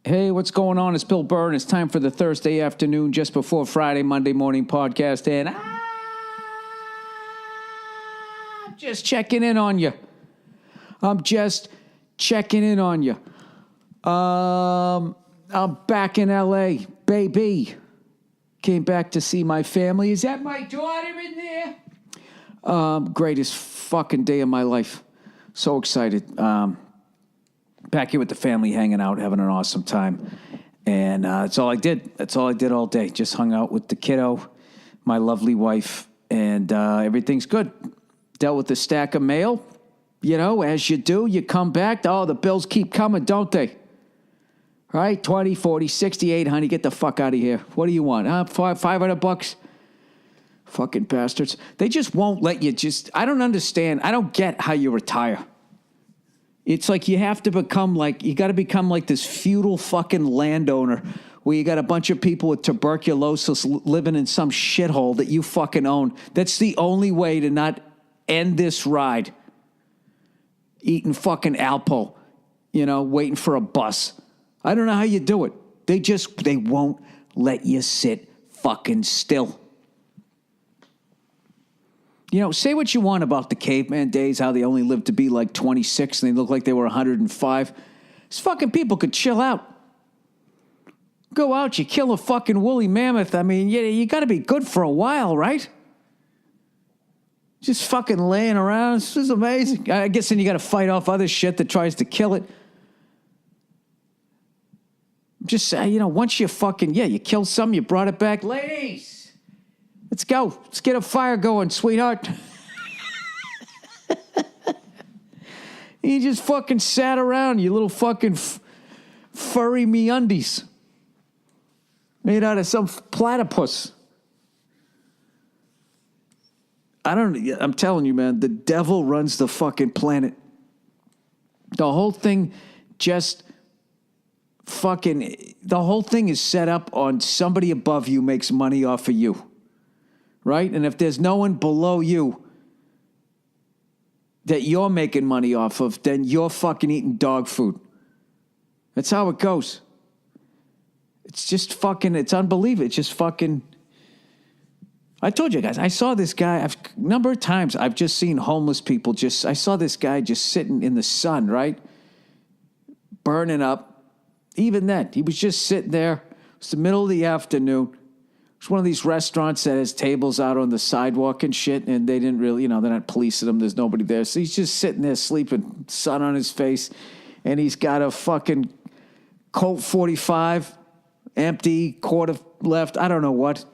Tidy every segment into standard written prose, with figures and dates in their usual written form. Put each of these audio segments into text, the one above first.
Hey, what's going on? It's Bill Burr, and it's time for the Thursday afternoon, just before Friday, Monday morning podcast. And I'm just checking in on you. I'm back in L.A., baby. Came back to see my family. Is that my daughter in there? Greatest fucking day of my life. So excited. Back here with the family, hanging out, having an awesome time. And that's all I did. That's all I did all day. Just hung out with the kiddo, my lovely wife, and everything's good. Dealt with a stack of mail. You know, as you do, you come back. Oh, the bills keep coming, don't they? Right? 20, 40, 68, honey, get the fuck out of here. What do you want? $500? Fucking bastards. They just won't let you I don't understand. I don't get how you retire. It's like you have to become you got to become like this feudal fucking landowner where you got a bunch of people with tuberculosis living in some shithole that you fucking own. That's the only way to not end this ride. Eating fucking Alpo, waiting for a bus. I don't know how you do it. They won't let you sit fucking still. Say what you want about the caveman days, how they only lived to be like 26 and they look like they were 105. These fucking people could chill out. Go out, you kill a fucking woolly mammoth. I mean, you got to be good for a while, right? Just fucking laying around. This is amazing. I guess then you got to fight off other shit that tries to kill it. Just, once you fucking, you killed some, you brought it back. Ladies! Let's go. Let's get a fire going, sweetheart. You just fucking sat around, you little fucking furry meundies. Made out of some platypus. I'm telling you, man, the devil runs the fucking planet. The whole thing the whole thing is set up on somebody above you makes money off of you. Right? And if there's no one below you that you're making money off of, then you're fucking eating dog food. That's how it goes. It's just fucking, it's unbelievable. It's just fucking, I told you guys, I saw this guy, a number of times I've just seen homeless people I saw this guy just sitting in the sun, right? Burning up. Even then, he was just sitting there. It was the middle of the afternoon. It's one of these restaurants that has tables out on the sidewalk and shit, and they didn't really, they're not policing him. There's nobody there. So he's just sitting there sleeping, sun on his face, and he's got a fucking Colt 45, empty, quarter left, I don't know what.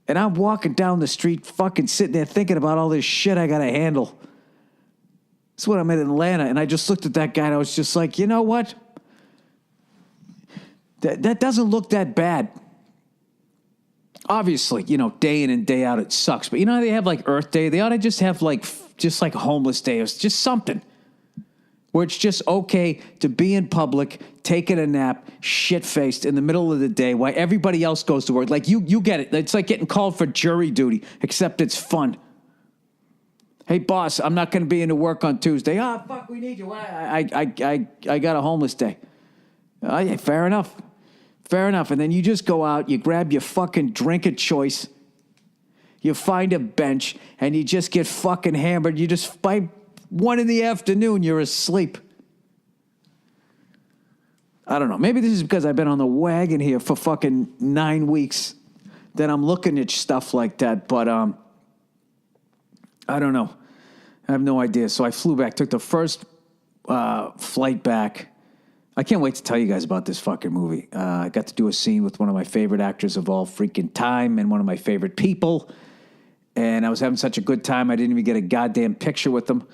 And I'm walking down the street fucking sitting there thinking about all this shit I got to handle. That's when I'm in Atlanta, and I just looked at that guy, and I was just like, you know what? That doesn't look that bad. Obviously, day in and day out, it sucks. But how they have like Earth Day? They ought to just have like Homeless Day or just something where it's just okay to be in public, taking a nap, shit-faced in the middle of the day while everybody else goes to work. Like, you get it. It's like getting called for jury duty, except it's fun. Hey, boss, I'm not going to be into work on Tuesday. Oh, fuck, we need you. I got a homeless day. Yeah, fair enough. Fair enough. And then you just go out, you grab your fucking drink of choice, you find a bench, and you just get fucking hammered. You just, by 1 PM, you're asleep. I don't know. Maybe this is because I've been on the wagon here for fucking 9 weeks that I'm looking at stuff like that. But I don't know. I have no idea. So I flew back, took the first flight back. I can't wait to tell you guys about this fucking movie. I got to do a scene with one of my favorite actors of all freaking time and one of my favorite people. And I was having such a good time, I didn't even get a goddamn picture with them.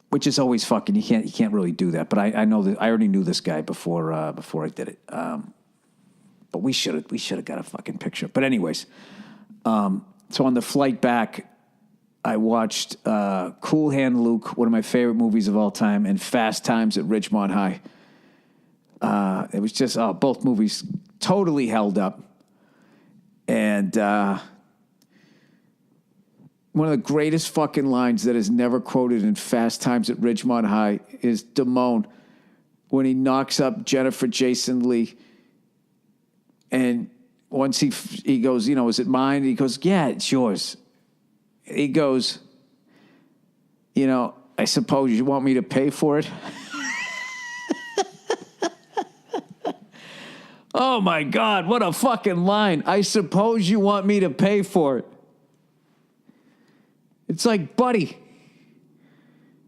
Which is always fucking, you can't really do that. But I know that I already knew this guy before I did it. But we should have got a fucking picture. But anyways, so on the flight back, I watched Cool Hand Luke, one of my favorite movies of all time, and Fast Times at Ridgemont High. It was just, both movies totally held up. And one of the greatest fucking lines that is never quoted in Fast Times at Ridgemont High is Damone when he knocks up Jennifer Jason Leigh. And once he goes, you know, is it mine? He goes, yeah, it's yours. He goes, you know, I suppose you want me to pay for it? Oh, my God, what a fucking line. I suppose you want me to pay for it. It's like, buddy,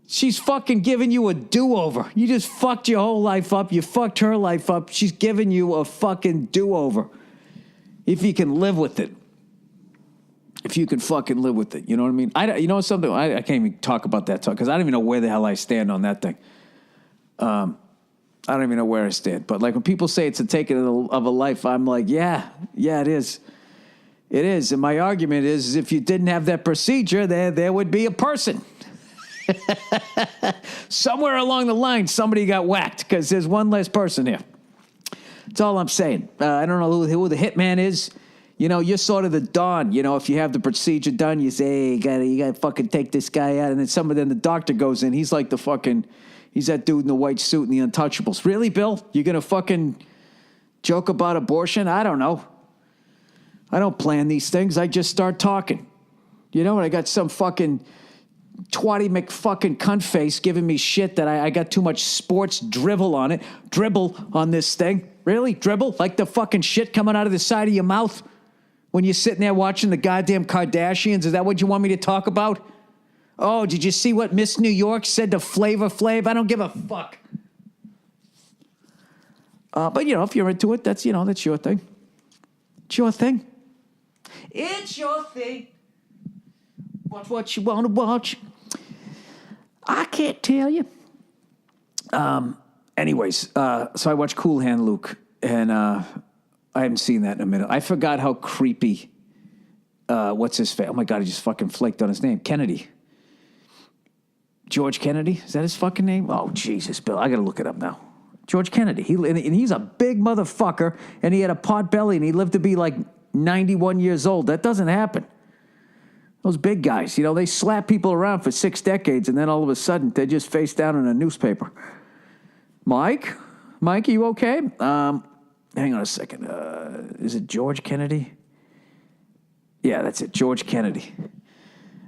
she's fucking giving you a do-over. You just fucked your whole life up. You fucked her life up. She's giving you a fucking do-over. If you can live with it. If you can fucking live with it. You know what I mean? You know something? I can't even talk about that because I don't even know where the hell I stand on that thing. I don't even know where I stand. But like when people say it's a taking of a life, I'm like, yeah, it is. It is. And my argument is if you didn't have that procedure, there would be a person. Somewhere along the line, somebody got whacked because there's one less person here. That's all I'm saying. I don't know who the hitman is. You know, you're sort of the Don. You know, if you have the procedure done, you say, hey, you gotta fucking take this guy out. And then the doctor goes in. He's like he's that dude in the white suit and the Untouchables. Really, Bill? You're going to fucking joke about abortion? I don't know. I don't plan these things. I just start talking. You know, and I got some fucking twatty McFucking cunt face giving me shit that I got too much sports dribble on this thing. Really? Dribble? Like the fucking shit coming out of the side of your mouth when you're sitting there watching the goddamn Kardashians? Is that what you want me to talk about? Oh, did you see what Miss New York said to Flavor Flav? I don't give a fuck. But, you know, if you're into it, that's your thing. It's your thing. It's your thing. Watch what you want to watch. I can't tell you. Anyways, so I watched Cool Hand Luke, and I haven't seen that in a minute. I forgot how creepy, what's his face? Oh, my God, I just fucking flaked on his name. Kennedy. George Kennedy? Is that his fucking name? Oh, Jesus, Bill. I got to look it up now. George Kennedy. He's a big motherfucker, and he had a pot belly, and he lived to be like 91 years old. That doesn't happen. Those big guys, you know, they slap people around for 6 decades, and then all of a sudden, they're just face down in a newspaper. Mike, are you okay? Hang on a second. Is it George Kennedy? Yeah, that's it. George Kennedy.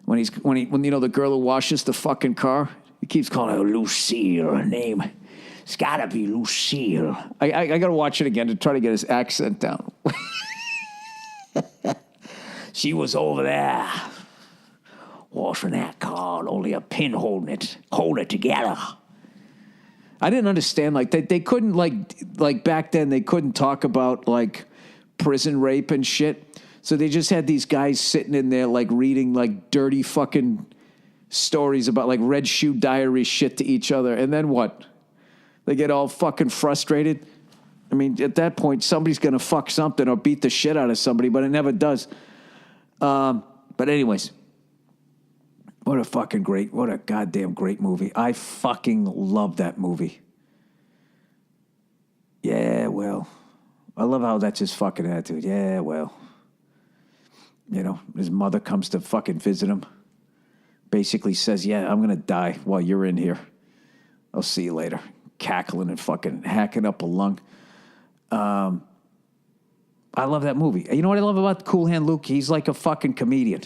When you know the girl who washes the fucking car, he keeps calling her Lucille. Her name, it's gotta be Lucille. I gotta watch it again to try to get his accent down. She was over there washing that car, and only a pin hold it together. I didn't understand, like, they couldn't, like back then, they couldn't talk about, like, prison rape and shit. So they just had these guys sitting in there, like, reading, like, dirty fucking stories about, like, Red Shoe Diary shit to each other. And then what? They get all fucking frustrated. I mean, at that point, somebody's going to fuck something or beat the shit out of somebody, but it never does. But anyways, what a goddamn great movie. I fucking love that movie. Yeah, well, I love how that's his fucking attitude. Yeah, well, you know, his mother comes to fucking visit him. Basically says, yeah, I'm going to die while you're in here. I'll see you later. Cackling and fucking hacking up a lung. I love that movie. You know what I love about Cool Hand Luke? He's like a fucking comedian.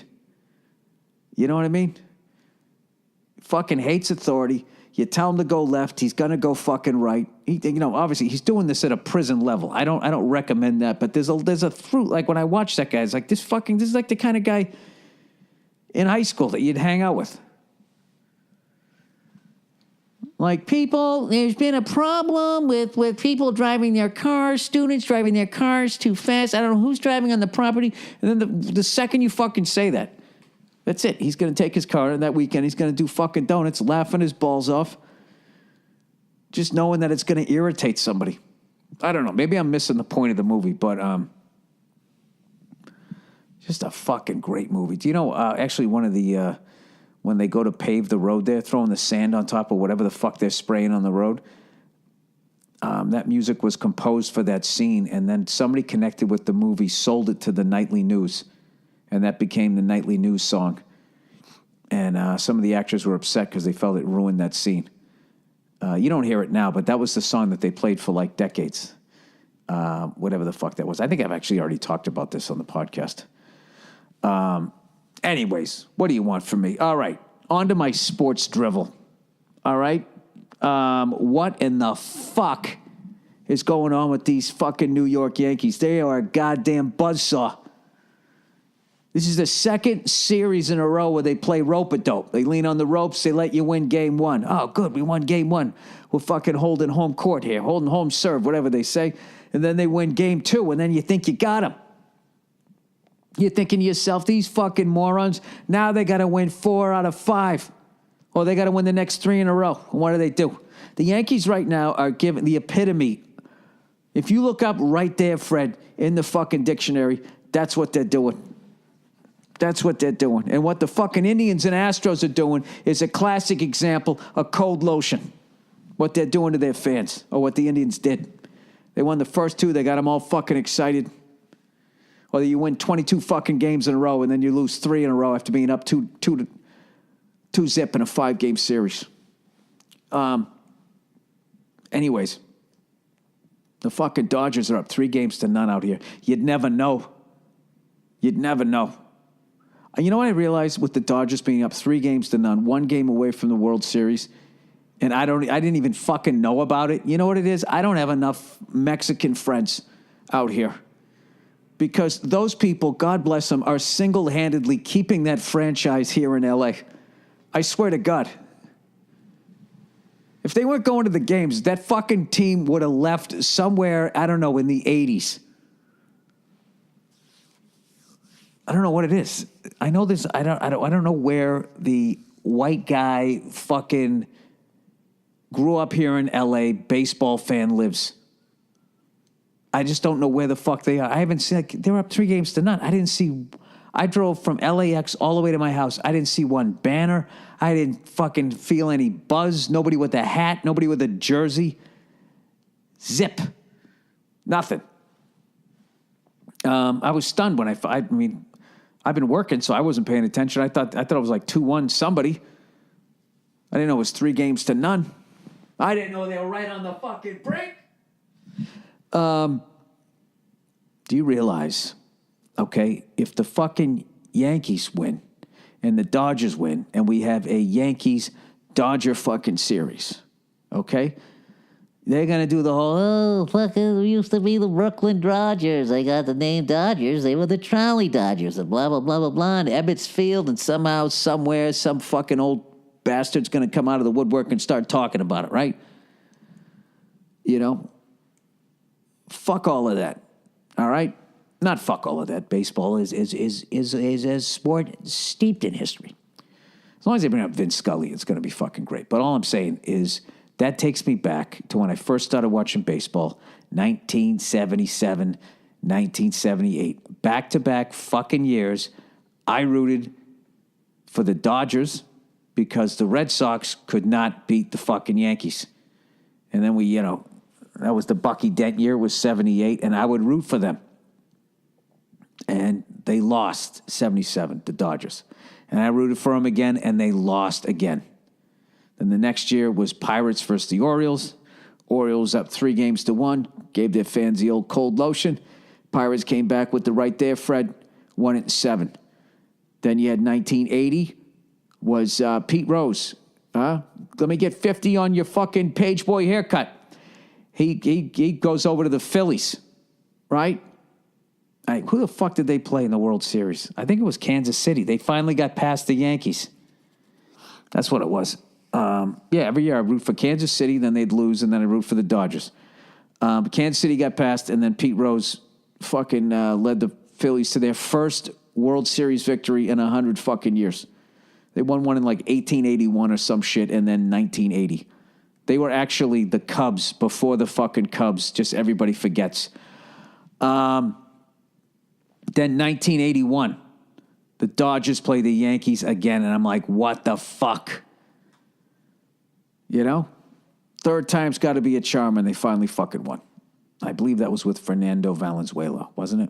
You know what I mean? Fucking hates authority. You tell him to go left, he's gonna go fucking right. Obviously he's doing this at a prison level. I don't recommend that, but there's a fruit. Like when I watch that guy, it's like this is like the kind of guy in high school that you'd hang out with. Like, people, there's been a problem with people driving their cars, students driving their cars too fast. I don't know who's driving on the property. And then the second you fucking say that, that's it. He's going to take his car, and that weekend he's going to do fucking donuts, laughing his balls off, just knowing that it's going to irritate somebody. I don't know. Maybe I'm missing the point of the movie, but just a fucking great movie. Do you know, actually one of the... when they go to pave the road there, throwing the sand on top of whatever the fuck they're spraying on the road. That music was composed for that scene, and then somebody connected with the movie, sold it to the Nightly News, and that became the Nightly News song. And some of the actors were upset because they felt it ruined that scene. You don't hear it now, but that was the song that they played for like decades. Whatever the fuck that was. I think I've actually already talked about this on the podcast. Anyways, what do you want from me? All right, on to my sports drivel. All right? What in the fuck is going on with these fucking New York Yankees? They are a goddamn buzzsaw. This is the second series in a row where they play rope-a-dope. They lean on the ropes. They let you win game one. Oh, good. We won game one. We're fucking holding home court here, holding home serve, whatever they say. And then they win game two, and then you think you got them. You're thinking to yourself, these fucking morons, now they got to win 4 out of 5. Or they got to win the next 3 in a row. And what do? The Yankees right now are giving the epitome. If you look up right there, Fred, in the fucking dictionary, that's what they're doing. That's what they're doing. And what the fucking Indians and Astros are doing is a classic example of cold lotion. What they're doing to their fans, or what the Indians did. They won the first 2. They got them all fucking excited. Or you win 22 fucking games in a row, and then you lose 3 in a row after being up 2-0 in a 5-game series. Anyways, the fucking Dodgers are up 3-0 out here. You'd never know. You'd never know. You know what I realized with the Dodgers being up 3-0, 1 game away from the World Series, and I didn't even fucking know about it. You know what it is? I don't have enough Mexican friends out here. Because those people, God bless them, are single-handedly keeping that franchise here in L.A. I swear to God. If they weren't going to the games, that fucking team would have left somewhere, I don't know, in the 80s. I don't know what it is. I know this. I don't know where the white guy fucking grew up here in L.A. baseball fan lives. I just don't know where the fuck they are. I haven't seen. They were up 3-0. I didn't see. I drove from LAX all the way to my house. I didn't see one banner. I didn't fucking feel any buzz. Nobody with a hat. Nobody with a jersey. Zip. Nothing. I was stunned when I mean, I've been working, so I wasn't paying attention. I thought it was like 2-1 somebody. I didn't know it was 3-0. I didn't know they were right on the fucking break. Do you realize, okay, if the fucking Yankees win and the Dodgers win and we have a Yankees-Dodger fucking series, okay, they're going to do the whole, fucking, used to be the Brooklyn Dodgers. They got the name Dodgers. They were the Trolley Dodgers and blah, blah, blah, blah, blah. And Ebbets Field, and somehow, somewhere, some fucking old bastard's going to come out of the woodwork and start talking about it, right? You know? Fuck all of that. All right? Not fuck all of that. Baseball is a sport steeped in history. As long as they bring up Vince Scully, it's going to be fucking great. But all I'm saying is that takes me back to when I first started watching baseball, 1977, 1978. Back-to-back fucking years, I rooted for the Dodgers because the Red Sox could not beat the fucking Yankees. And then that was the Bucky Dent year, was 78, and I would root for them. And they lost 77, the Dodgers. And I rooted for them again, and they lost again. Then the next year was Pirates versus the Orioles. Orioles up 3-1, gave their fans the old cold lotion. Pirates came back with the right there, Fred, won it in 7. Then you had 1980, was Pete Rose. Let me get 50 on your fucking page boy haircut. He goes over to the Phillies, right? Who the fuck did they play in the World Series? I think it was Kansas City. They finally got past the Yankees. That's what it was. Every year I root for Kansas City, then they'd lose, and then I root for the Dodgers. Kansas City got past, and then Pete Rose fucking led the Phillies to their first World Series victory in 100 fucking years. They won one in like 1881 or some shit, and then 1980. They were actually the Cubs before the fucking Cubs. Just everybody forgets. Then 1981, the Dodgers play the Yankees again, and I'm like, what the fuck? You know? Third time's got to be a charm, and they finally fucking won. I believe that was with Fernando Valenzuela, wasn't it?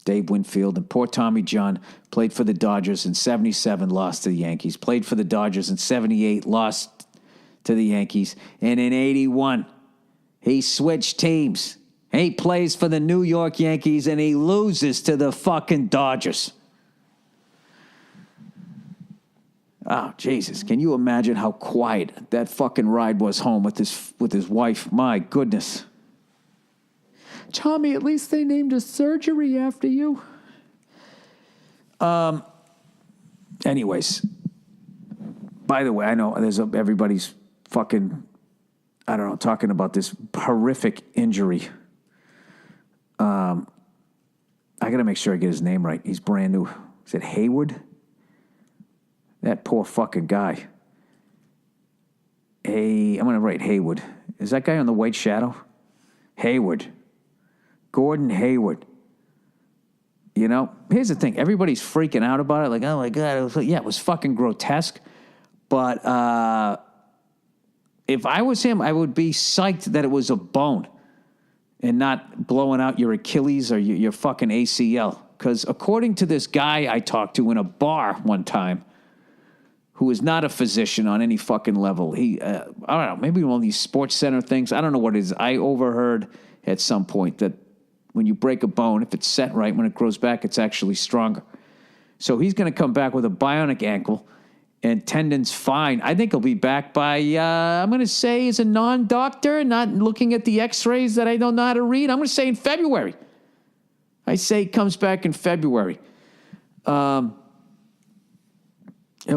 Dave Winfield, and poor Tommy John played for the Dodgers in 77, lost to the Yankees. Played for the Dodgers in 78, lost to the Yankees. And in 81, he switched teams. He plays for the New York Yankees, and he loses to the fucking Dodgers. Oh, Jesus. Can you imagine how quiet that fucking ride was home with his wife? My goodness. Tommy, at least they named a surgery after you. Anyways, by the way, I know everybody's fucking, I don't know, talking about this horrific injury. I got to make sure I get his name right. He's brand new. Is it Hayward? That poor fucking guy. I'm going to write Hayward. Is that guy on the White Shadow? Hayward. Gordon Hayward. You know, here's the thing. Everybody's freaking out about it. Like, oh, my God. It was fucking grotesque. But if I was him, I would be psyched that it was a bone and not blowing out your Achilles or your fucking ACL. Because according to this guy I talked to in a bar one time, who is not a physician on any fucking level, I don't know, maybe one of these Sports Center things. I don't know what it is. I overheard at some point that when you break a bone, if it's set right, when it grows back, it's actually stronger. So he's going to come back with a bionic ankle and tendons fine. I think he'll be back by, I'm going to say as a non-doctor, not looking at the x-rays that I don't know how to read, I'm going to say in February. I say he comes back in February. He'll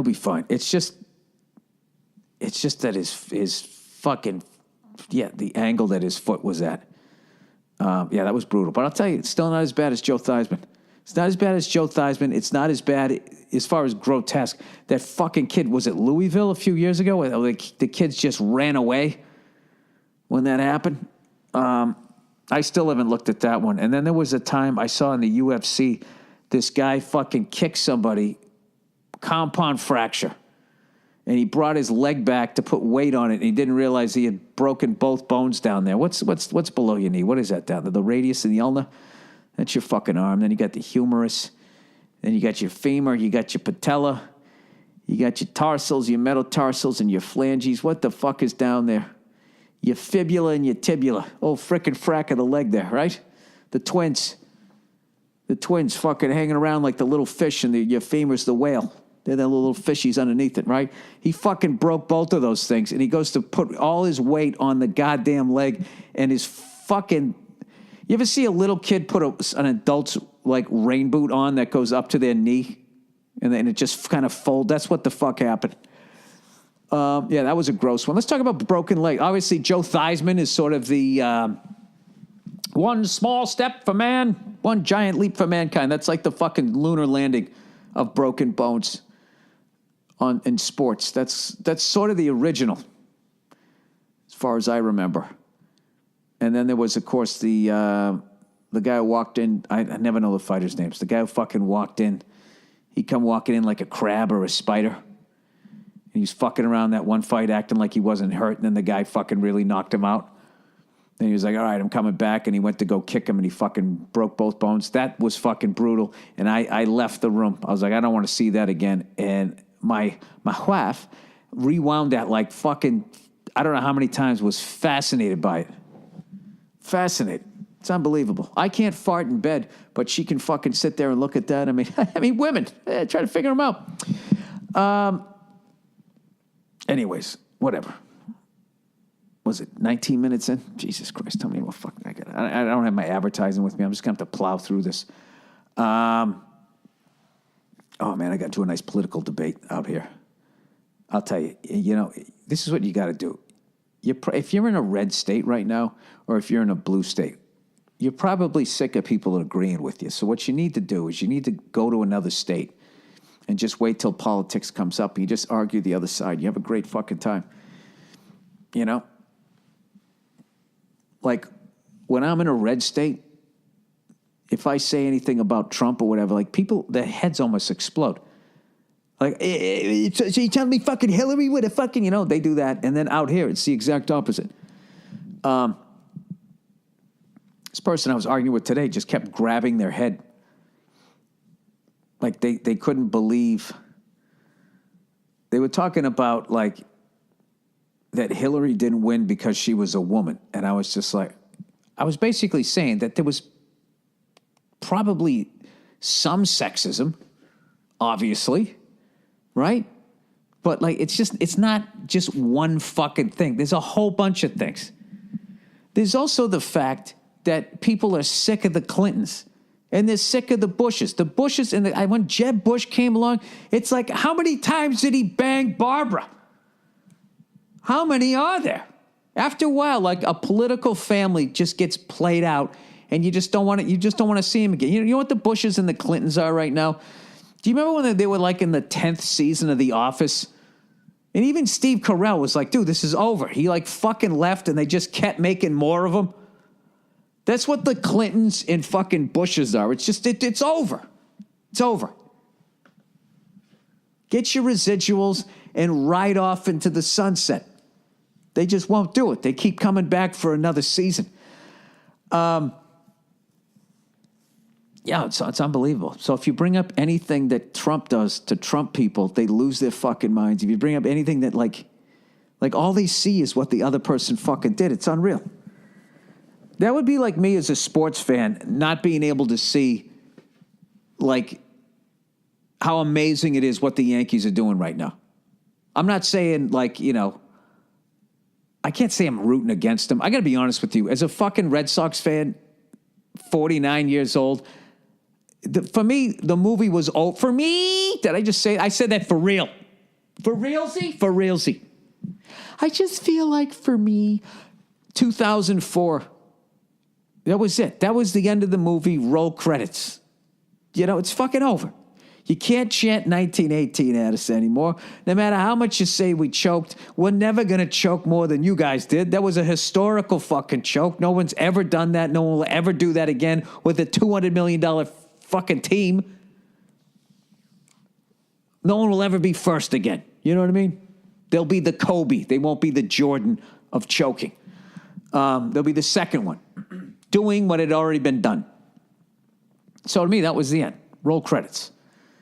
be fine. It's just that his fucking, the angle that his foot was at. That was brutal. But I'll tell you, it's still not as bad as Joe Theismann. It's not as bad as Joe Theismann. It's not as bad as far as grotesque. That fucking kid, was it Louisville a few years ago? The kids just ran away when that happened. I still haven't looked at that one. And then there was a time I saw in the UFC, this guy fucking kicked somebody, compound fracture. And he brought his leg back to put weight on it, and he didn't realize he had broken both bones down there. What's below your knee? What is that down there? The radius and the ulna? That's your fucking arm. Then you got the humerus. Then you got your femur. You got your patella. You got your tarsals, your metatarsals, and your phalanges. What the fuck is down there? Your fibula and your tibula. Oh, frickin' frack of the leg there, right? The twins. The twins fucking hanging around like the little fish, and your femur's the whale. They're the little fishies underneath it, right? He fucking broke both of those things, and he goes to put all his weight on the goddamn leg, and his fucking... You ever see a little kid put an adult's, like, rain boot on that goes up to their knee, and then it just kind of folds? That's what the fuck happened. That was a gross one. Let's talk about broken leg. Obviously, Joe Theismann is sort of the one small step for man, one giant leap for mankind. That's like the fucking lunar landing of broken bones in sports. That's sort of the original, as far as I remember. And then there was, of course, the guy who walked in. I never know the fighters' names. The guy who fucking walked in. He come walking in like a crab or a spider. And he was fucking around that one fight, acting like he wasn't hurt. And then the guy fucking really knocked him out. Then he was like, all right, I'm coming back. And he went to go kick him, and he fucking broke both bones. That was fucking brutal. And I left the room. I was like, I don't want to see that again. And my wife rewound that like fucking, I don't know how many times, was fascinated by it. Fascinated. It's unbelievable. I can't fart in bed, but she can fucking sit there and look at that. I mean, women, try to figure them out. Anyways, whatever. Was it 19 minutes in? Jesus Christ, tell me what fuck I got. I don't have my advertising with me. I'm just going to have to plow through this. Oh, man, I got into a nice political debate out here. I'll tell you, this is what you got to do. If you're in a red state right now, or if you're in a blue state, you're probably sick of people agreeing with you. So what you need to do is you need to go to another state and just wait till politics comes up. You just argue the other side. You have a great fucking time. Like, when I'm in a red state, if I say anything about Trump or whatever, like, people, their heads almost explode. Like, so you telling me fucking Hillary with a fucking, they do that. And then out here, it's the exact opposite. This person I was arguing with today just kept grabbing their head like they couldn't believe. They were talking about like that Hillary didn't win because she was a woman. And I was just like, I was basically saying that there was probably some sexism, obviously, right? But like, it's not just one fucking thing. There's a whole bunch of things. There's also the fact that people are sick of the Clintons and they're sick of the Bushes. The Bushes, and when Jeb Bush came along, it's like, how many times did he bang Barbara? How many are there? After a while, like a political family just gets played out, and you just don't want to see him again. You know what the Bushes and the Clintons are right now? Do you remember when they were like in the 10th season of The Office? And even Steve Carell was like, dude, this is over. He like fucking left, and they just kept making more of them. That's what the Clintons and fucking Bushes are. It's just, it's over. It's over. Get your residuals and ride off into the sunset. They just won't do it. They keep coming back for another season. Yeah, it's unbelievable. So if you bring up anything that Trump does to Trump people, they lose their fucking minds. If you bring up anything that like all they see is what the other person fucking did, it's unreal. That would be like me as a sports fan not being able to see like how amazing it is what the Yankees are doing right now. I'm not saying like, you know, I can't say I'm rooting against them. I got to be honest with you. As a fucking Red Sox fan, 49 years old, for me, the movie was old. For me, did I just say? I said that for real. For realsy? For realsy. I just feel like for me, 2004, that was it. That was the end of the movie. Roll credits. You know, it's fucking over. You can't chant 1918 at us anymore. No matter how much you say we choked, we're never going to choke more than you guys did. That was a historical fucking choke. No one's ever done that. No one will ever do that again with a $200 million fucking team. No one will ever be first again. You know what I mean? They'll be the Kobe. They won't be the Jordan of choking. They'll be the second one, doing what had already been done. So to me, that was the end. Roll credits.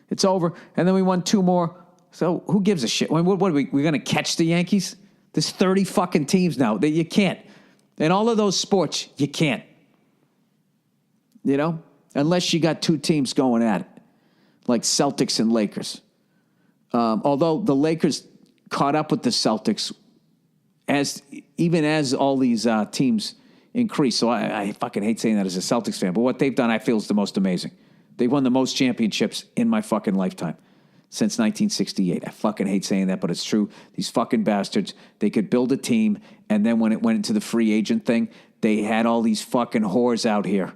It's over. And then we won 2 more. So who gives a shit? What are we going to catch the Yankees? There's 30 fucking teams now. That you can't. In all of those sports, you can't. You know? Unless you got 2 teams going at it. Like Celtics and Lakers. Although the Lakers caught up with the Celtics even as all these teams increase. So I fucking hate saying that as a Celtics fan. But what they've done, I feel, is the most amazing. They've won the most championships in my fucking lifetime since 1968. I fucking hate saying that, but it's true. These fucking bastards, they could build a team, and then when it went into the free agent thing, they had all these fucking whores out here,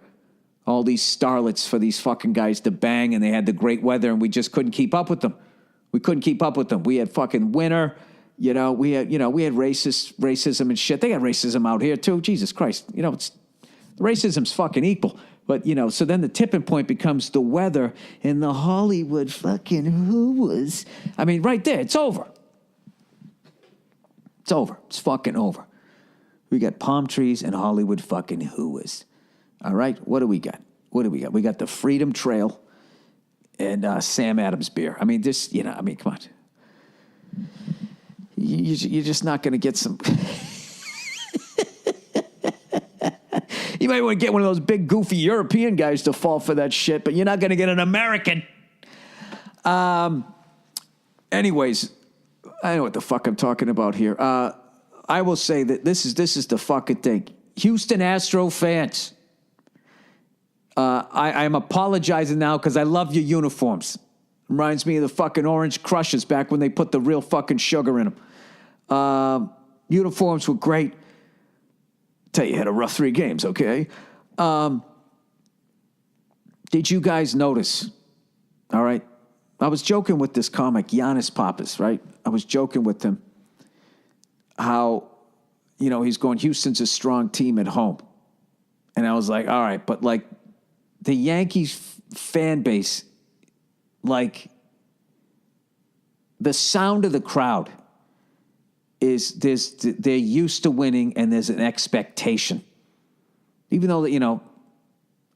all these starlets for these fucking guys to bang, and they had the great weather, and we just couldn't keep up with them. We couldn't keep up with them. We had fucking winter, we had racism and shit. They got racism out here too. Jesus Christ, racism's fucking equal. But, so then the tipping point becomes the weather and the Hollywood fucking hoo-was. I mean, right there, it's over. It's over. It's fucking over. We got palm trees and Hollywood fucking hoo-was. All right, what do we got? We got the Freedom Trail and Sam Adams beer. I mean, come on. You're just not going to get some... You might want to get one of those big, goofy European guys to fall for that shit, but you're not going to get an American. Anyways, I know what the fuck I'm talking about here. I will say that this is the fucking thing. Houston Astro fans, I'm apologizing now because I love your uniforms. Reminds me of the fucking Orange Crushers back when they put the real fucking sugar in them. Uniforms were great. Tell you had a rough 3 games, okay? Did you guys notice? All right. I was joking with this comic, Giannis Papas, right? I was joking with him how, he's going, Houston's a strong team at home. And I was like, all right, but like the Yankees fan base, like the sound of the crowd is they're used to winning and there's an expectation. Even though,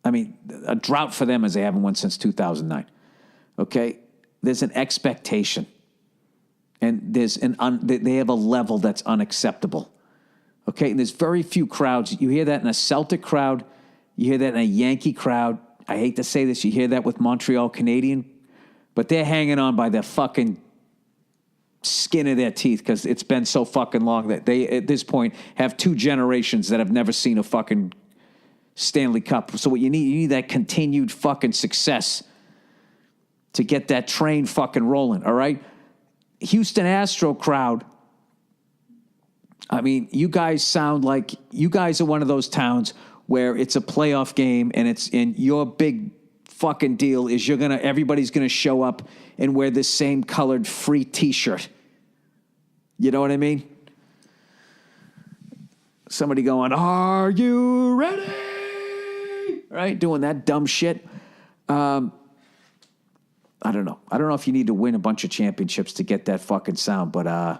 a drought for them as they haven't won since 2009. Okay? There's an expectation. And they have a level that's unacceptable. Okay? And there's very few crowds. You hear that in a Celtic crowd. You hear that in a Yankee crowd. I hate to say this. You hear that with Montreal Canadian. But they're hanging on by the fucking skin of their teeth because it's been so fucking long that they, at this point, have 2 generations that have never seen a fucking Stanley Cup. So what you need that continued fucking success to get that train fucking rolling, all right? Houston Astro crowd, I mean, you guys sound like, you guys are one of those towns where it's a playoff game and your big fucking deal is everybody's gonna show up and wear the same colored free t-shirt. You know what I mean? Somebody going, "Are you ready?" Right? Doing that dumb shit. I don't know. I don't know if you need to win a bunch of championships to get that fucking sound, but I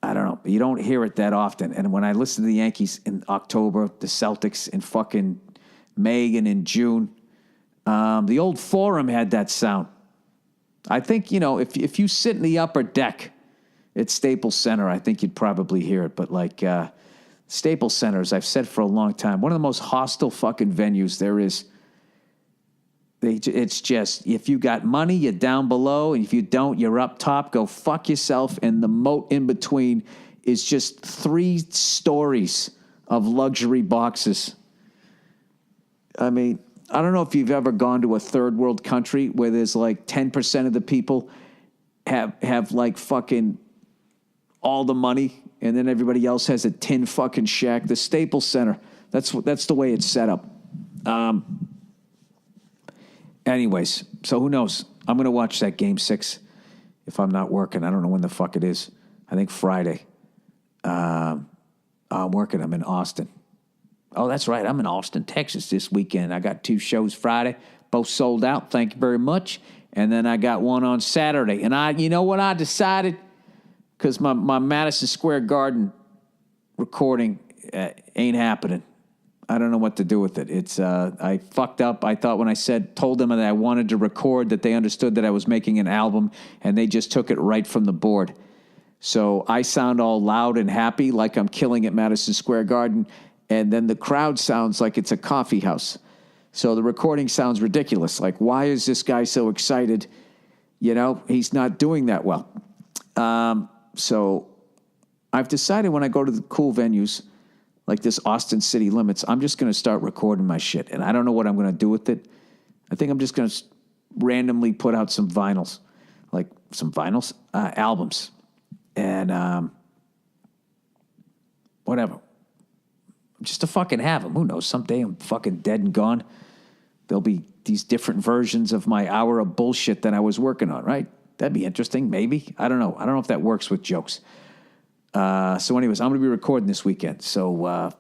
don't know. You don't hear it that often. And when I listen to the Yankees in October, the Celtics in fucking May and in June, the old Forum had that sound. I think, if you sit in the upper deck at Staples Center, I think you'd probably hear it. But like Staples Center, as I've said for a long time, one of the most hostile fucking venues there is. It's just, if you got money, you're down below. And if you don't, you're up top. Go fuck yourself. And the moat in between is just 3 stories of luxury boxes. I mean, I don't know if you've ever gone to a third world country where there's like 10% of the people have like fucking all the money, and then everybody else has a tin fucking shack. The Staples Center, that's the way it's set up. Anyways, so who knows? I'm going to watch that Game 6 if I'm not working. I don't know when the fuck it is. I think Friday. I'm working. I'm in Austin. Oh, that's right. I'm in Austin, Texas this weekend. I got 2 shows Friday, both sold out. Thank you very much. And then I got one on Saturday. And you know what I decided? Because my Madison Square Garden recording ain't happening. I don't know what to do with it. It's I fucked up. I thought when I told them that I wanted to record, that they understood that I was making an album, and they just took it right from the board. So I sound all loud and happy like I'm killing at Madison Square Garden, and then the crowd sounds like it's a coffee house. So the recording sounds ridiculous. Like, why is this guy so excited? He's not doing that well. So I've decided when I go to the cool venues, like this Austin City Limits, I'm just going to start recording my shit. And I don't know what I'm going to do with it. I think I'm just going to randomly put out some vinyls, albums. And whatever. Just to fucking have them. Who knows? Someday I'm fucking dead and gone. There'll be these different versions of my hour of bullshit that I was working on, right? That'd be interesting, maybe. I don't know. I don't know if that works with jokes. So anyways, I'm going to be recording this weekend. So I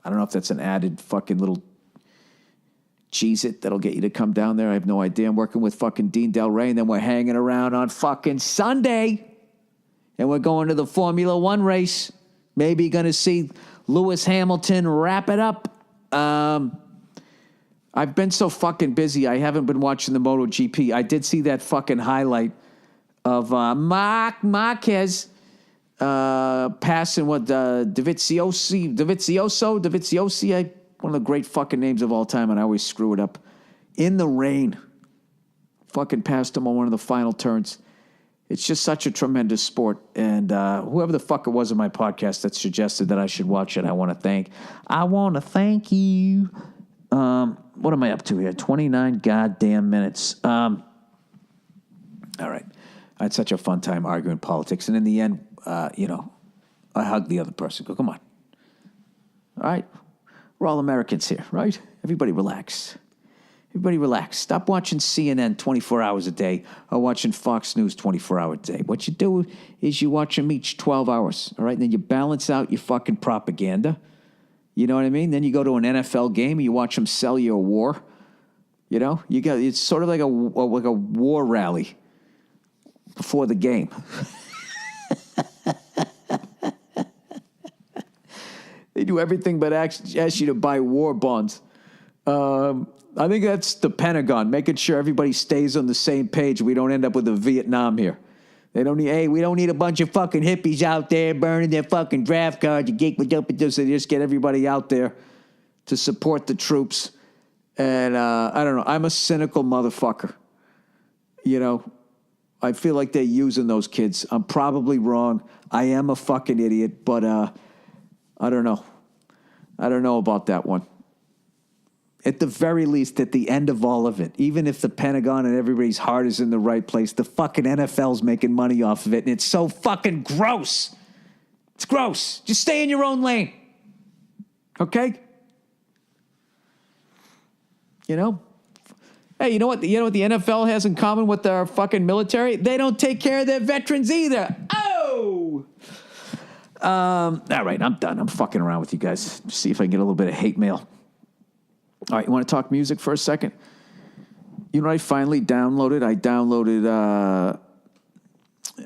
don't know if that's an added fucking little Cheez-It that'll get you to come down there. I have no idea. I'm working with fucking Dean Del Rey, and then we're hanging around on fucking Sunday. And we're going to the Formula One race. Maybe going to see Lewis Hamilton wrap it up. I've been so fucking busy, I haven't been watching the MotoGP. I did see that fucking highlight of Marc Marquez passing Dovizioso, one of the great fucking names of all time, and I always screw it up. In the rain. Fucking passed him on one of the final turns. It's just such a tremendous sport. And whoever the fuck it was in my podcast that suggested that I should watch it, I want to thank you. What am I up to here? 29 goddamn minutes. All right. I had such a fun time arguing politics. And in the end, I hugged the other person. Go, come on. All right. We're all Americans here, right? Everybody relax. Everybody relax. Stop watching CNN 24 hours a day or watching Fox News 24 hours a day. What you do is you watch them each 12 hours, all right? And then you balance out your fucking propaganda. You know what I mean? Then you go to an NFL game and you watch them sell you a war. It's sort of like a war rally before the game. They do everything but ask you to buy war bonds. I think that's the Pentagon, making sure everybody stays on the same page. We don't end up with a Vietnam here. We don't need a bunch of fucking hippies out there burning their fucking draft cards. You get what they just get everybody out there to support the troops. And I don't know. I'm a cynical motherfucker. You know, I feel like they're using those kids. I'm probably wrong. I am a fucking idiot, but I don't know. I don't know about that one. At the very least, at the end of all of it, even if the Pentagon and everybody's heart is in the right place, the fucking NFL's making money off of it, and it's so fucking gross. It's gross. Just stay in your own lane. Okay? You know? Hey, you know what the NFL has in common with our fucking military? They don't take care of their veterans either. Oh! All right, I'm done. I'm fucking around with you guys. See if I can get a little bit of hate mail. All right, you want to talk music for a second? You know what I finally downloaded? I downloaded,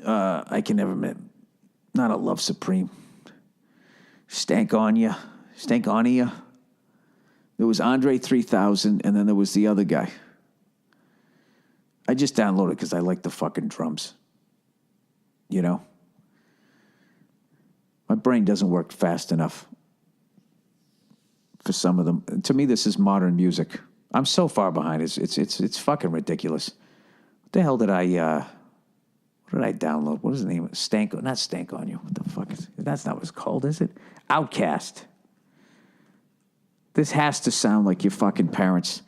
I can never admit, not a Love Supreme. Stank on ya. There was Andre 3000, and then there was the other guy. I just downloaded because I like the fucking drums. You know? My brain doesn't work fast enough. For some of them, to me, this is modern music. I'm so far behind. It's fucking ridiculous. What the hell did I? What did I download? What is the name? Not Stank on You. What the fuck is? That's not what it's called, is it? Outcast. This has to sound like your fucking parents.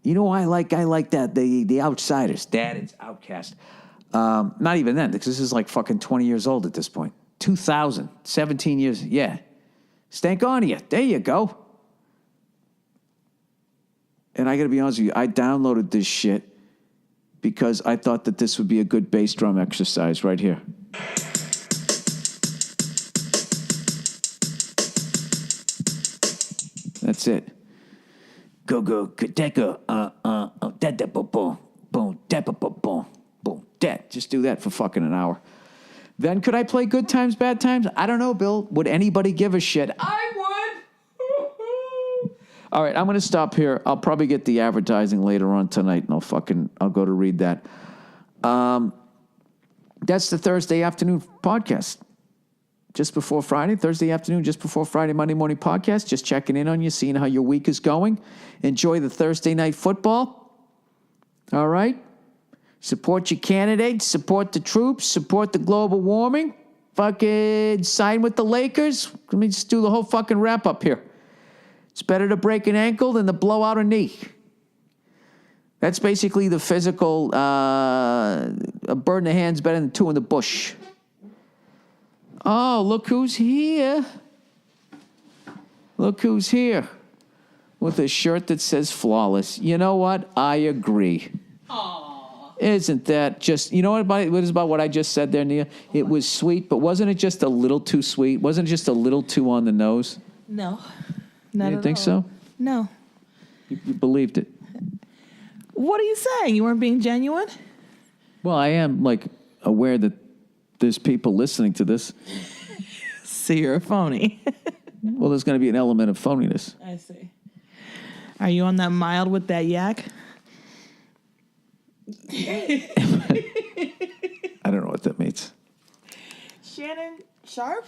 You know, I like that the Outsiders. Dad, it's Outcast. Not even then, because this is like fucking 20 years old at this point. 2000, 17 years. Yeah. Stank on you. There you go. And I got to be honest with you, I downloaded this shit because I thought that this would be a good bass drum exercise right here. That's it. Go, deco, da boom, boom, da boom, boom, da. Just do that for fucking an hour. Then could I play Good Times, Bad Times? I don't know, Bill. Would anybody give a shit? I would. All right, I'm going to stop here. I'll probably get the advertising later on tonight, and I'll go to read that. That's the Thursday afternoon podcast. Just before Friday, Thursday afternoon, just before Friday, Monday morning podcast. Just checking in on you, seeing how your week is going. Enjoy the Thursday night football. All right? Support your candidates, support the troops, support the global warming. Fucking sign with the Lakers. Let me just do the whole fucking wrap up here. It's better to break an ankle than to blow out a knee. That's basically the physical, a bird in the hand's better than two in the bush. Oh, look who's here. Look who's here. With a shirt that says flawless. You know what? I agree. Aww. Isn't that just, you know what is about what I just said there, Nia? It was sweet, but wasn't it just a little too sweet? Wasn't it just a little too on the nose? No. You didn't think so? No. You believed it. What are you saying? You weren't being genuine? Well, I am, aware that there's people listening to this. So you're a phony. Well, there's going to be an element of phoniness. I see. Are you on that mild with that yak? I don't know what that means. Shannon Sharp?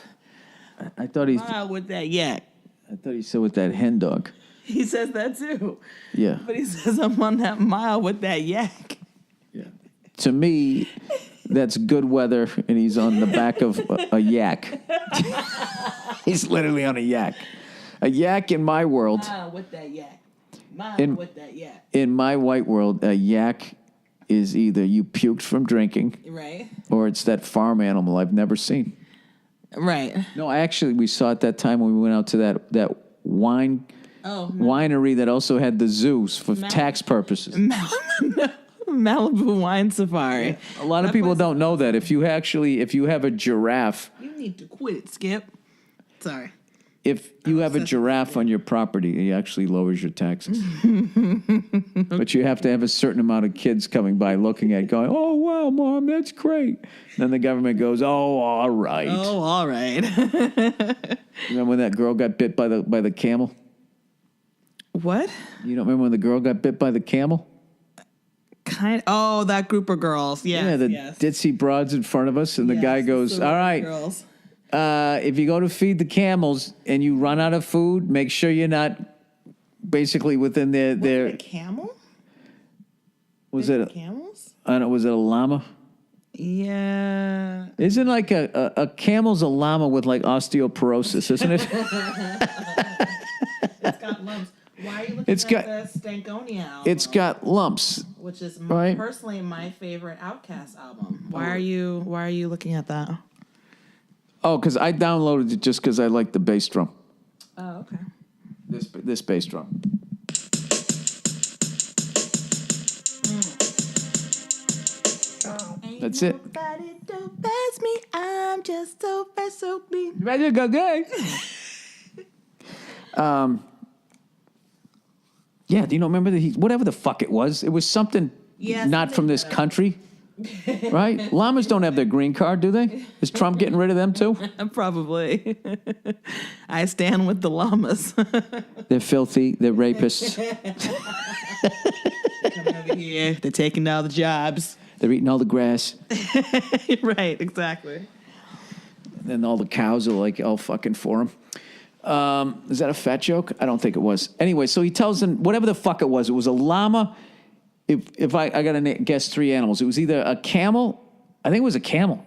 I thought he's mild with that yak. I thought he said with that hen dog. He says that too. Yeah. But he says I'm on that mile with that yak. Yeah. To me, that's good weather, and he's on the back of a yak. He's literally on a yak. A yak in my world. With that yak. With that yak. In my white world, a yak is either you puked from drinking, right, or it's that farm animal I've never seen. Right. No, we saw it that time when we went out to that winery that also had the zoos for tax purposes. Malibu Wine Safari. Yeah. A lot of people don't know that. If you have a giraffe, you need to quit it, Skip. Sorry. If you have a giraffe on your property, it actually lowers your taxes. But you have to have a certain amount of kids coming by looking at it going, oh, wow, Mom, that's great. Then the government goes, oh, all right. Oh, all right. Remember when that girl got bit by the camel? What? You don't remember when the girl got bit by the camel? Oh, that group of girls. Yes, Yeah, the yes. ditzy broads in front of us, and the guy goes, "All right, girls. If you go to feed the camels and you run out of food, make sure you're not basically within their." Was it a camel? Was it camels? I don't know. Was it a llama? Yeah. Isn't like a camel's a llama with like osteoporosis, isn't it? It's got lumps. Why are you looking at the Stankonia album? It's got lumps. Which is right? personally my favorite Outkast album. Why are you looking at that? Oh, because I downloaded it just because I like the bass drum. Oh, okay. This bass drum. That's it. Nobody don't pass me. I'm just so fast, so clean. Ready to go, good. Yeah, do you not remember whatever the fuck it was? It was something not from this country, right? Llamas don't have their green card, do they? Is Trump getting rid of them too? Probably. I stand with the llamas. They're filthy. They're rapists. Coming over here. They're taking all the jobs. They're eating all the grass. Right, exactly. And all the cows are like all fucking for him. Is that a fat joke? I don't think it was. Anyway, so he tells them whatever the fuck it was a llama. If I got to guess 3 animals, it was either a camel. I think it was a camel.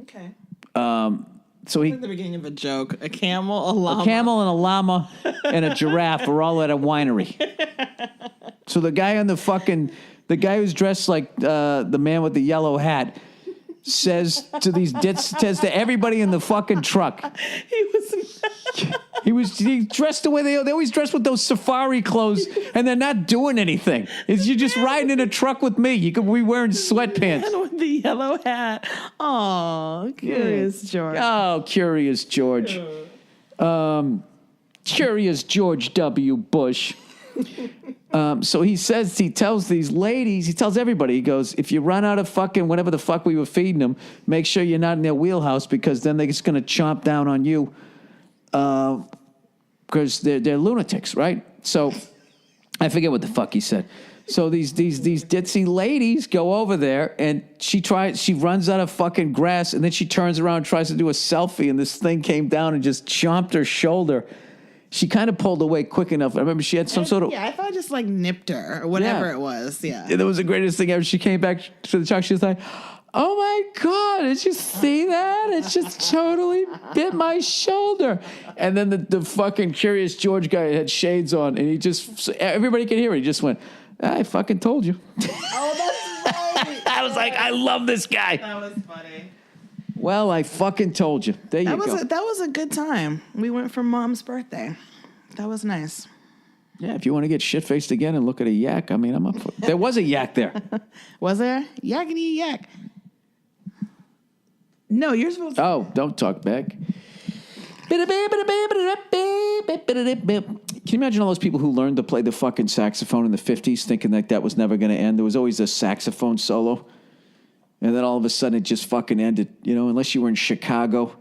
Okay. So he At the beginning of a joke, a camel, a llama. A camel and a llama and a giraffe are all at a winery. So the guy who's dressed like the man with the yellow hat says to everybody in the fucking truck. He dressed the way they always dress with those safari clothes, and they're not doing anything. You're just riding in a truck with me. You could be wearing sweatpants. Man with the yellow hat. Oh, Curious George. Oh, Curious George. Curious George W. Bush. So he tells everybody, he goes, if you run out of fucking whatever the fuck we were feeding them, make sure you're not in their wheelhouse, because then they're just going to chomp down on you. Because they're lunatics, right? So I forget what the fuck he said. So these ditzy ladies go over there, and she runs out of fucking grass, and then she turns around and tries to do a selfie, and this thing came down and just chomped her shoulder. She kind of pulled away quick enough. I remember she had some sort of... Yeah, I thought it just like nipped her or whatever it was. Yeah. That was the greatest thing ever. She came back to the truck. She was like, oh my God, did you see that? It just totally bit my shoulder. And then the fucking Curious George guy had shades on, and everybody could hear it. He just went, I fucking told you. Oh, that's right. I was like, I love this guy. That was funny. Well, I fucking told you. There you go. That was a good time. We went for Mom's birthday. That was nice. Yeah, if you want to get shit-faced again and look at a yak, I mean, I'm up for it. There was a yak there. Was there? Yakety yak. No, you're supposed to... Oh, don't talk back. Can you imagine all those people who learned to play the fucking saxophone in the 50s thinking like that was never going to end? There was always a saxophone solo. And then all of a sudden it just fucking ended, unless you were in Chicago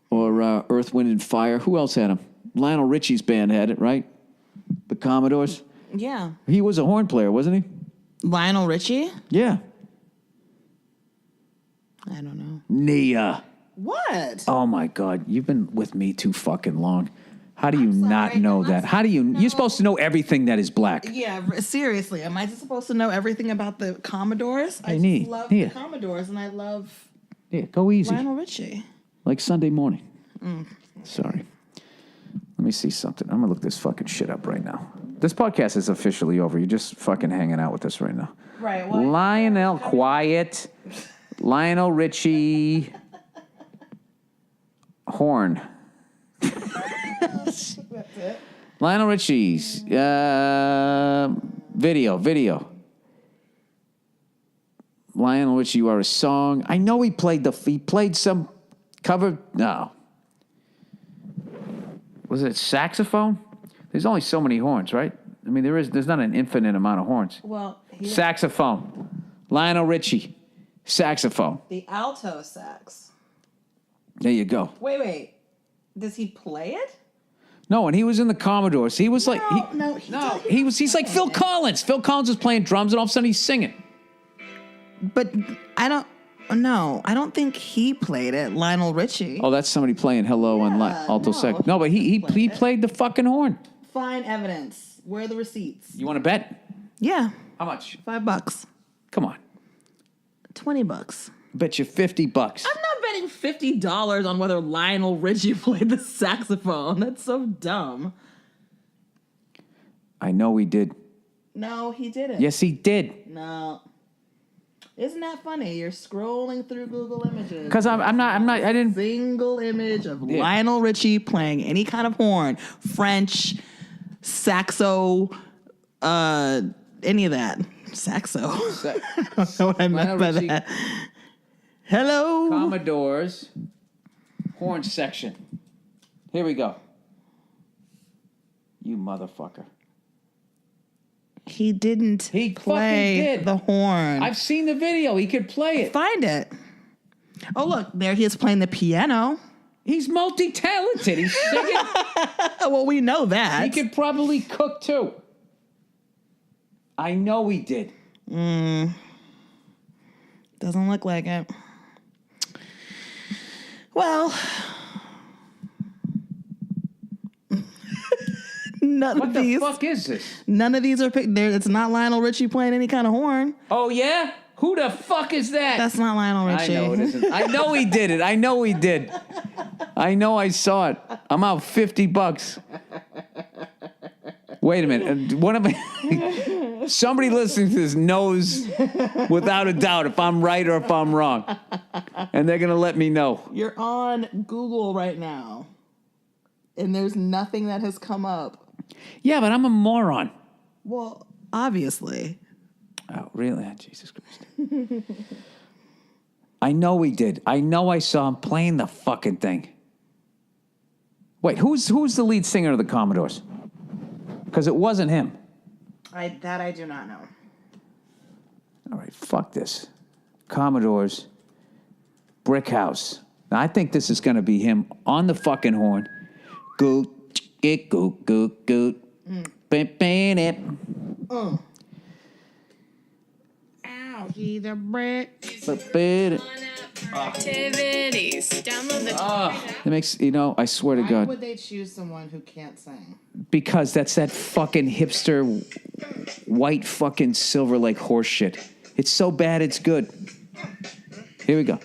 or Earth, Wind, and Fire. Who else had them? Lionel Richie's band had it, right? The Commodores. Yeah. He was a horn player, wasn't he? Lionel Richie? Yeah. I don't know. Nia. What? Oh, my God. You've been with me too fucking long. How do you not know that? How do you... You're supposed to know everything that is black. Yeah, seriously. Am I just supposed to know everything about the Commodores? I just love the Commodores, and I love... Yeah, go easy. Lionel Richie. Like Sunday morning. Sorry. Let me see something. I'm going to look this fucking shit up right now. This podcast is officially over. You're just fucking hanging out with us right now. Right. Well, Lionel, quiet. Lionel Richie. Horn. That's it. Lionel Richie's video. Lionel Richie, You Are a Song. I know he played some cover. No. Was it saxophone? There's only so many horns, right? I mean, there's not an infinite amount of horns. Well, saxophone. Lionel Richie, saxophone. The alto sax. There you go. Wait. Does he play it? No, and he was in the Commodores. He was like... He's like Phil Collins. Phil Collins was playing drums, and all of a sudden he's singing. But I don't think he played it. Lionel Richie. Oh, that's somebody playing Hello on alto sec. No, but he played the fucking horn. Fine evidence. Where are the receipts? You want to bet? Yeah. How much? $5. Come on. $20. Bet you $50. I'm not betting $50 on whether Lionel Richie played the saxophone. That's so dumb. I know he did. No, he didn't. Yes, he did. No. Isn't that funny? You're scrolling through Google Images. Because I didn't... Single image of Lionel Richie playing any kind of horn. French, saxo, any of that. Saxo. I don't know what I meant by that. Hello. Commodores. Horn section. Here we go. You motherfucker. He didn't play the horn. I've seen the video. He could play it. Find it. Oh, look. There he is playing the piano. He's multi-talented. He's singing. Well, we know that. He could probably cook, too. I know he did. Doesn't look like it. Well... What the fuck is this? None of these are picked. It's not Lionel Richie playing any kind of horn. Oh, yeah? Who the fuck is that? That's not Lionel Richie. I know it isn't. I know he did it. I know he did. I know I saw it. I'm out $50. Wait a minute. Somebody listening to this knows without a doubt if I'm right or if I'm wrong. And they're going to let me know. You're on Google right now. And there's nothing that has come up. Yeah, but I'm a moron. Well, obviously. Oh, really? Oh, Jesus Christ. I know he did. I know I saw him playing the fucking thing. Wait, who's the lead singer of the Commodores? Because it wasn't him. I do not know. All right, fuck this. Commodores, Brick House. Now, I think this is going to be him on the fucking horn. Goot, it, goot, goot, goot. It. Ow, he's a brick. Activities. Download the. It makes, I swear to Why God. would they choose someone who can't sing? Because that's that fucking hipster, white fucking Silver Lake horse shit. It's so bad, it's good. Here we go.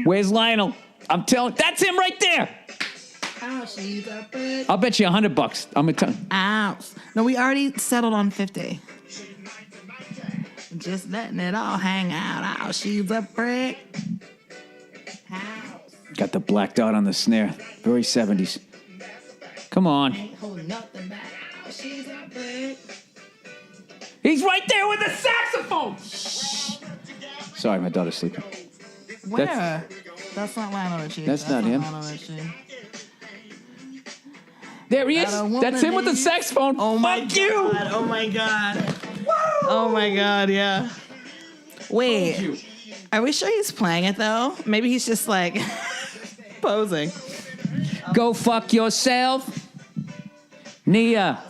Where's Lionel? I'm telling, that's him right there. Ow, she's a brick. I'll bet you $100. I'm gonna tell. Ow. No, we already settled on 50. Just letting it all hang out. Ow, she's a brick. House. Got the black dot on the snare. Very 70s. Come on. Ain't holding nothing back. Ow, she's a brick. He's right there with the saxophone. Sorry, my daughter's sleeping. Where? That's not Lionel Richie. That's not him. Lionel Richie. There he is. That's him with the saxophone. Oh my Fuck God. you. Oh my God. Oh my God, yeah. Wait. Are we sure he's playing it though? Maybe he's just like posing. Go fuck yourself. Nia.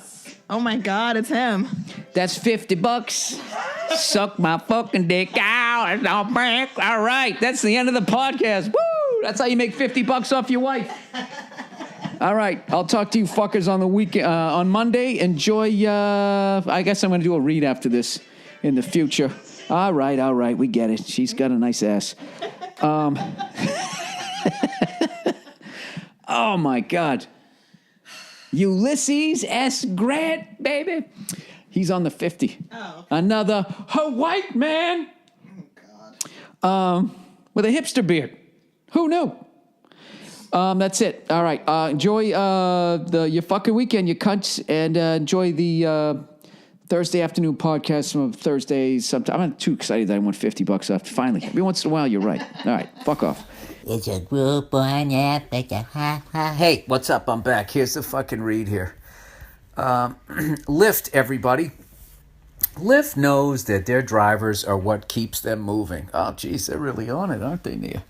Oh my God, it's him. That's $50. Suck my fucking dick out. It's all break. All right. That's the end of the podcast. Woo! That's how you make $50 off your wife. All right. I'll talk to you fuckers on the weekend, on Monday. Enjoy. I guess I'm going to do a read after this in the future. All right. We get it. She's got a nice ass. Oh, my God. Ulysses S. Grant, baby. He's on the 50. Oh. Another white man. Oh God. With a hipster beard. Who knew? That's it. All right. Enjoy your fucking weekend, you cunts, and enjoy the Thursday afternoon podcast from Thursdays. Sometime. I'm too excited that I won $50 off. Finally, every once in a while, you're right. All right, fuck off. It's a group on Hey, what's up? I'm back. Here's the fucking read here. Lyft, everybody. Lyft knows that their drivers are what keeps them moving. Oh, geez, they're really on it, aren't they, Nia?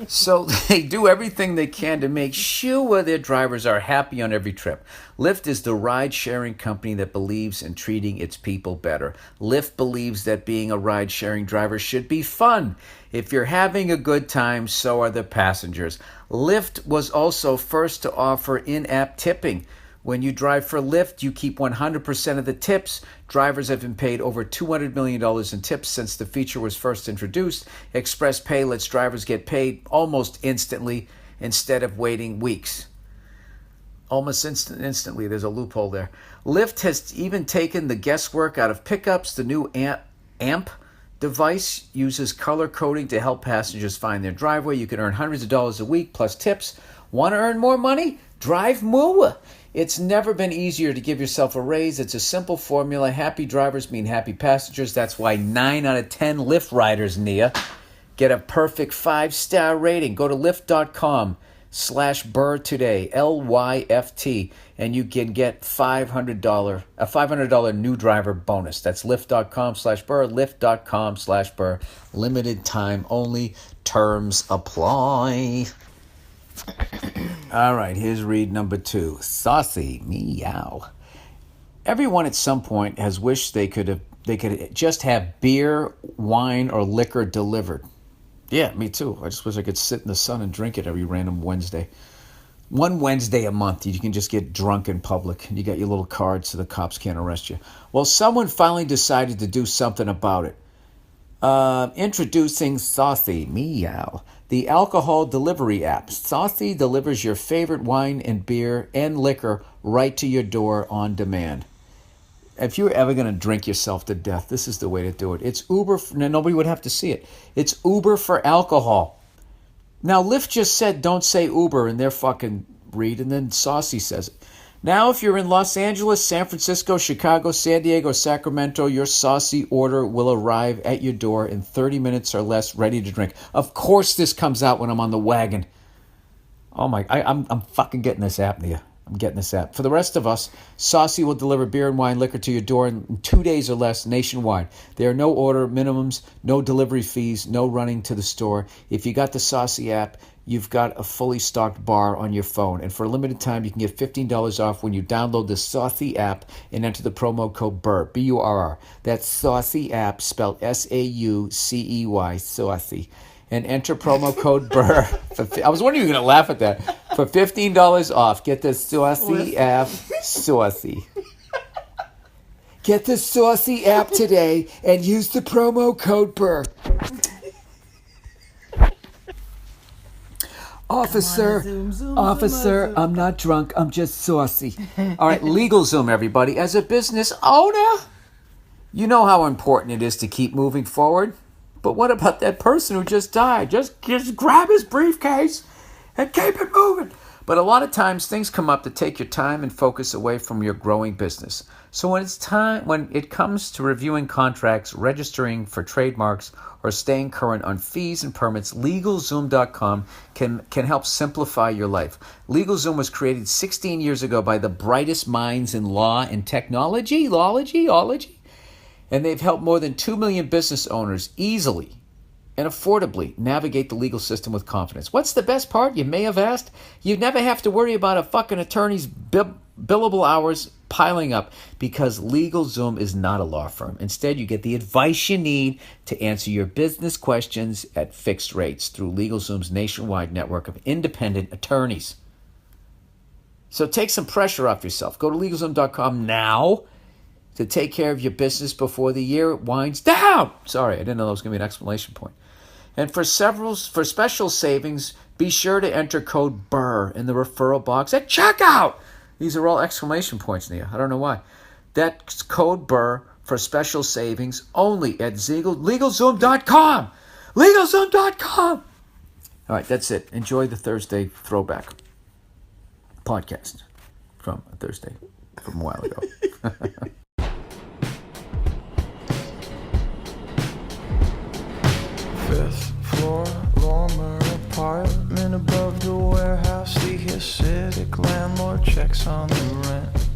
So they do everything they can to make sure their drivers are happy on every trip. Lyft is the ride-sharing company that believes in treating its people better. Lyft believes that being a ride-sharing driver should be fun. If you're having a good time, so are the passengers. Lyft was also first to offer in-app tipping. When you drive for Lyft, you keep 100% of the tips. Drivers have been paid over $200 million in tips since the feature was first introduced. Express Pay lets drivers get paid almost instantly instead of waiting weeks. Almost instantly. There's a loophole there. Lyft has even taken the guesswork out of pickups. The new AMP device uses color coding to help passengers find their driveway. You can earn hundreds of dollars a week plus tips. Want to earn more money? Drive more. It's never been easier to give yourself a raise. It's a simple formula. Happy drivers mean happy passengers. That's why 9 out of 10 Lyft riders, Nia, get a perfect 5-star rating. Go to lyft.com/Burr today, LYFT, and you can get a $500 new driver bonus. That's lyft.com/Burr, lyft.com/Burr. Limited time only. Terms apply. All right, here's read number 2. Saucy meow. Everyone at some point has wished they could just have beer, wine, or liquor delivered. Yeah, me too. I just wish I could sit in the sun and drink it every random Wednesday. One Wednesday a month, you can just get drunk in public. You got your little card so the cops can't arrest you. Well, someone finally decided to do something about it. Introducing Saucy Meow, the alcohol delivery app. Saucy delivers your favorite wine and beer and liquor right to your door on demand. If you're ever going to drink yourself to death, this is the way to do it. It's Uber. Nobody would have to see it. It's Uber for alcohol. Now, Lyft just said don't say Uber in their fucking read, and then Saucy says it. Now, if you're in Los Angeles, San Francisco, Chicago, San Diego, Sacramento, your Saucy order will arrive at your door in 30 minutes or less, ready to drink. Of course this comes out when I'm on the wagon. Oh my, I'm fucking getting this app, Nia. I'm getting this app. For the rest of us, Saucy will deliver beer and wine liquor to your door in 2 days or less nationwide. There are no order minimums, no delivery fees, no running to the store. If you got the Saucy app, you've got a fully stocked bar on your phone. And for a limited time, you can get $15 off when you download the Saucy app and enter the promo code BURR, B-U-R-R. That's Saucy app, spelled S-A-U-C-E-Y, Saucy. And enter promo code BURR. I was wondering if you were going to laugh at that. For $15 off, get the Saucy app, Saucy. Get the Saucy app today and use the promo code BURR. Officer, I'm not drunk. I'm just saucy. All right, LegalZoom, everybody. As a business owner, you know how important it is to keep moving forward. But what about that person who just died? Just grab his briefcase and keep it moving. But a lot of times things come up that take your time and focus away from your growing business. So when it comes to reviewing contracts, registering for trademarks, or staying current on fees and permits, LegalZoom.com can help simplify your life. LegalZoom was created 16 years ago by the brightest minds in law and technology, ology, and they've helped more than 2 million business owners easily and affordably navigate the legal system with confidence. What's the best part, you may have asked? You never have to worry about a fucking attorney's billable hours piling up because LegalZoom is not a law firm. Instead, you get the advice you need to answer your business questions at fixed rates through LegalZoom's nationwide network of independent attorneys. So take some pressure off yourself. Go to LegalZoom.com now to take care of your business before the year winds down. Sorry, I didn't know that was going to be an exclamation point. And for special savings, be sure to enter code BURR in the referral box at checkout. These are all exclamation points, Nia. I don't know why. That's code BURR for special savings only at LegalZoom.com. LegalZoom.com. All right, that's it. Enjoy the Thursday throwback podcast from a Thursday from a while ago. Fifth floor, Lorimer apartment above the warehouse. The acidic landlord checks on the rent.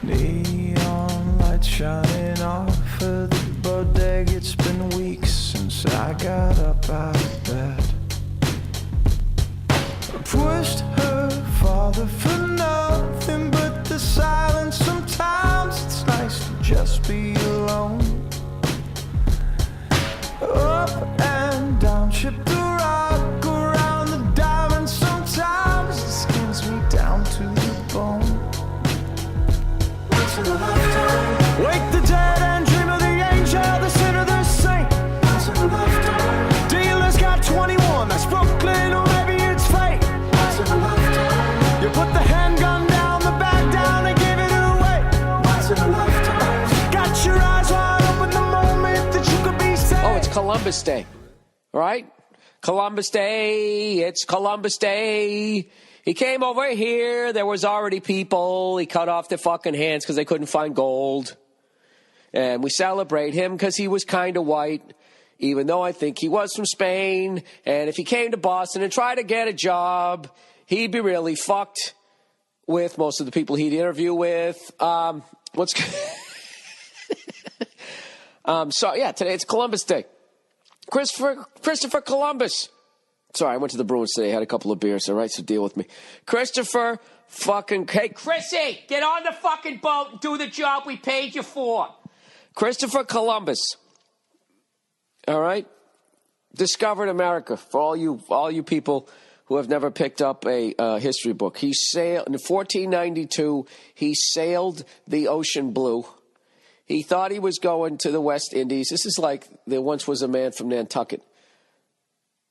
Neon shining off of the bodega. It's been weeks since I got up out of bed. I pushed her father for nothing but the silence. Sometimes it's nice to just be alone. Up and down, chipped a rock around the diamond. Sometimes it skins me down to the bone. Once in a lifetime, wake the dead and dream of the angel, the sinner, the saint. Once in a lifetime, dealers got 21, that's Brooklyn, or maybe it's fate. Once in a lifetime, you put the handgun down, the bag down, and give it away. Once in a lifetime, got your eyes wide open the moment that you could be saved. Oh, it's Columbus Day, right? Columbus Day, it's Columbus Day. He came over here, there was already people. He cut off their fucking hands because they couldn't find gold. And we celebrate him because he was kind of white, even though I think he was from Spain. And if he came to Boston and tried to get a job, he'd be really fucked with most of the people he'd interview with. So yeah, today it's Columbus Day. Christopher Columbus. Sorry, I went to the Bruins today. I had a couple of beers, all right? So deal with me. Christopher fucking... Hey, Chrissy, get on the fucking boat and do the job we paid you for. Christopher Columbus, all right? Discovered America for all you people who have never picked up a history book. He sailed... In 1492, he sailed the ocean blue. He thought he was going to the West Indies. This is like there once was a man from Nantucket.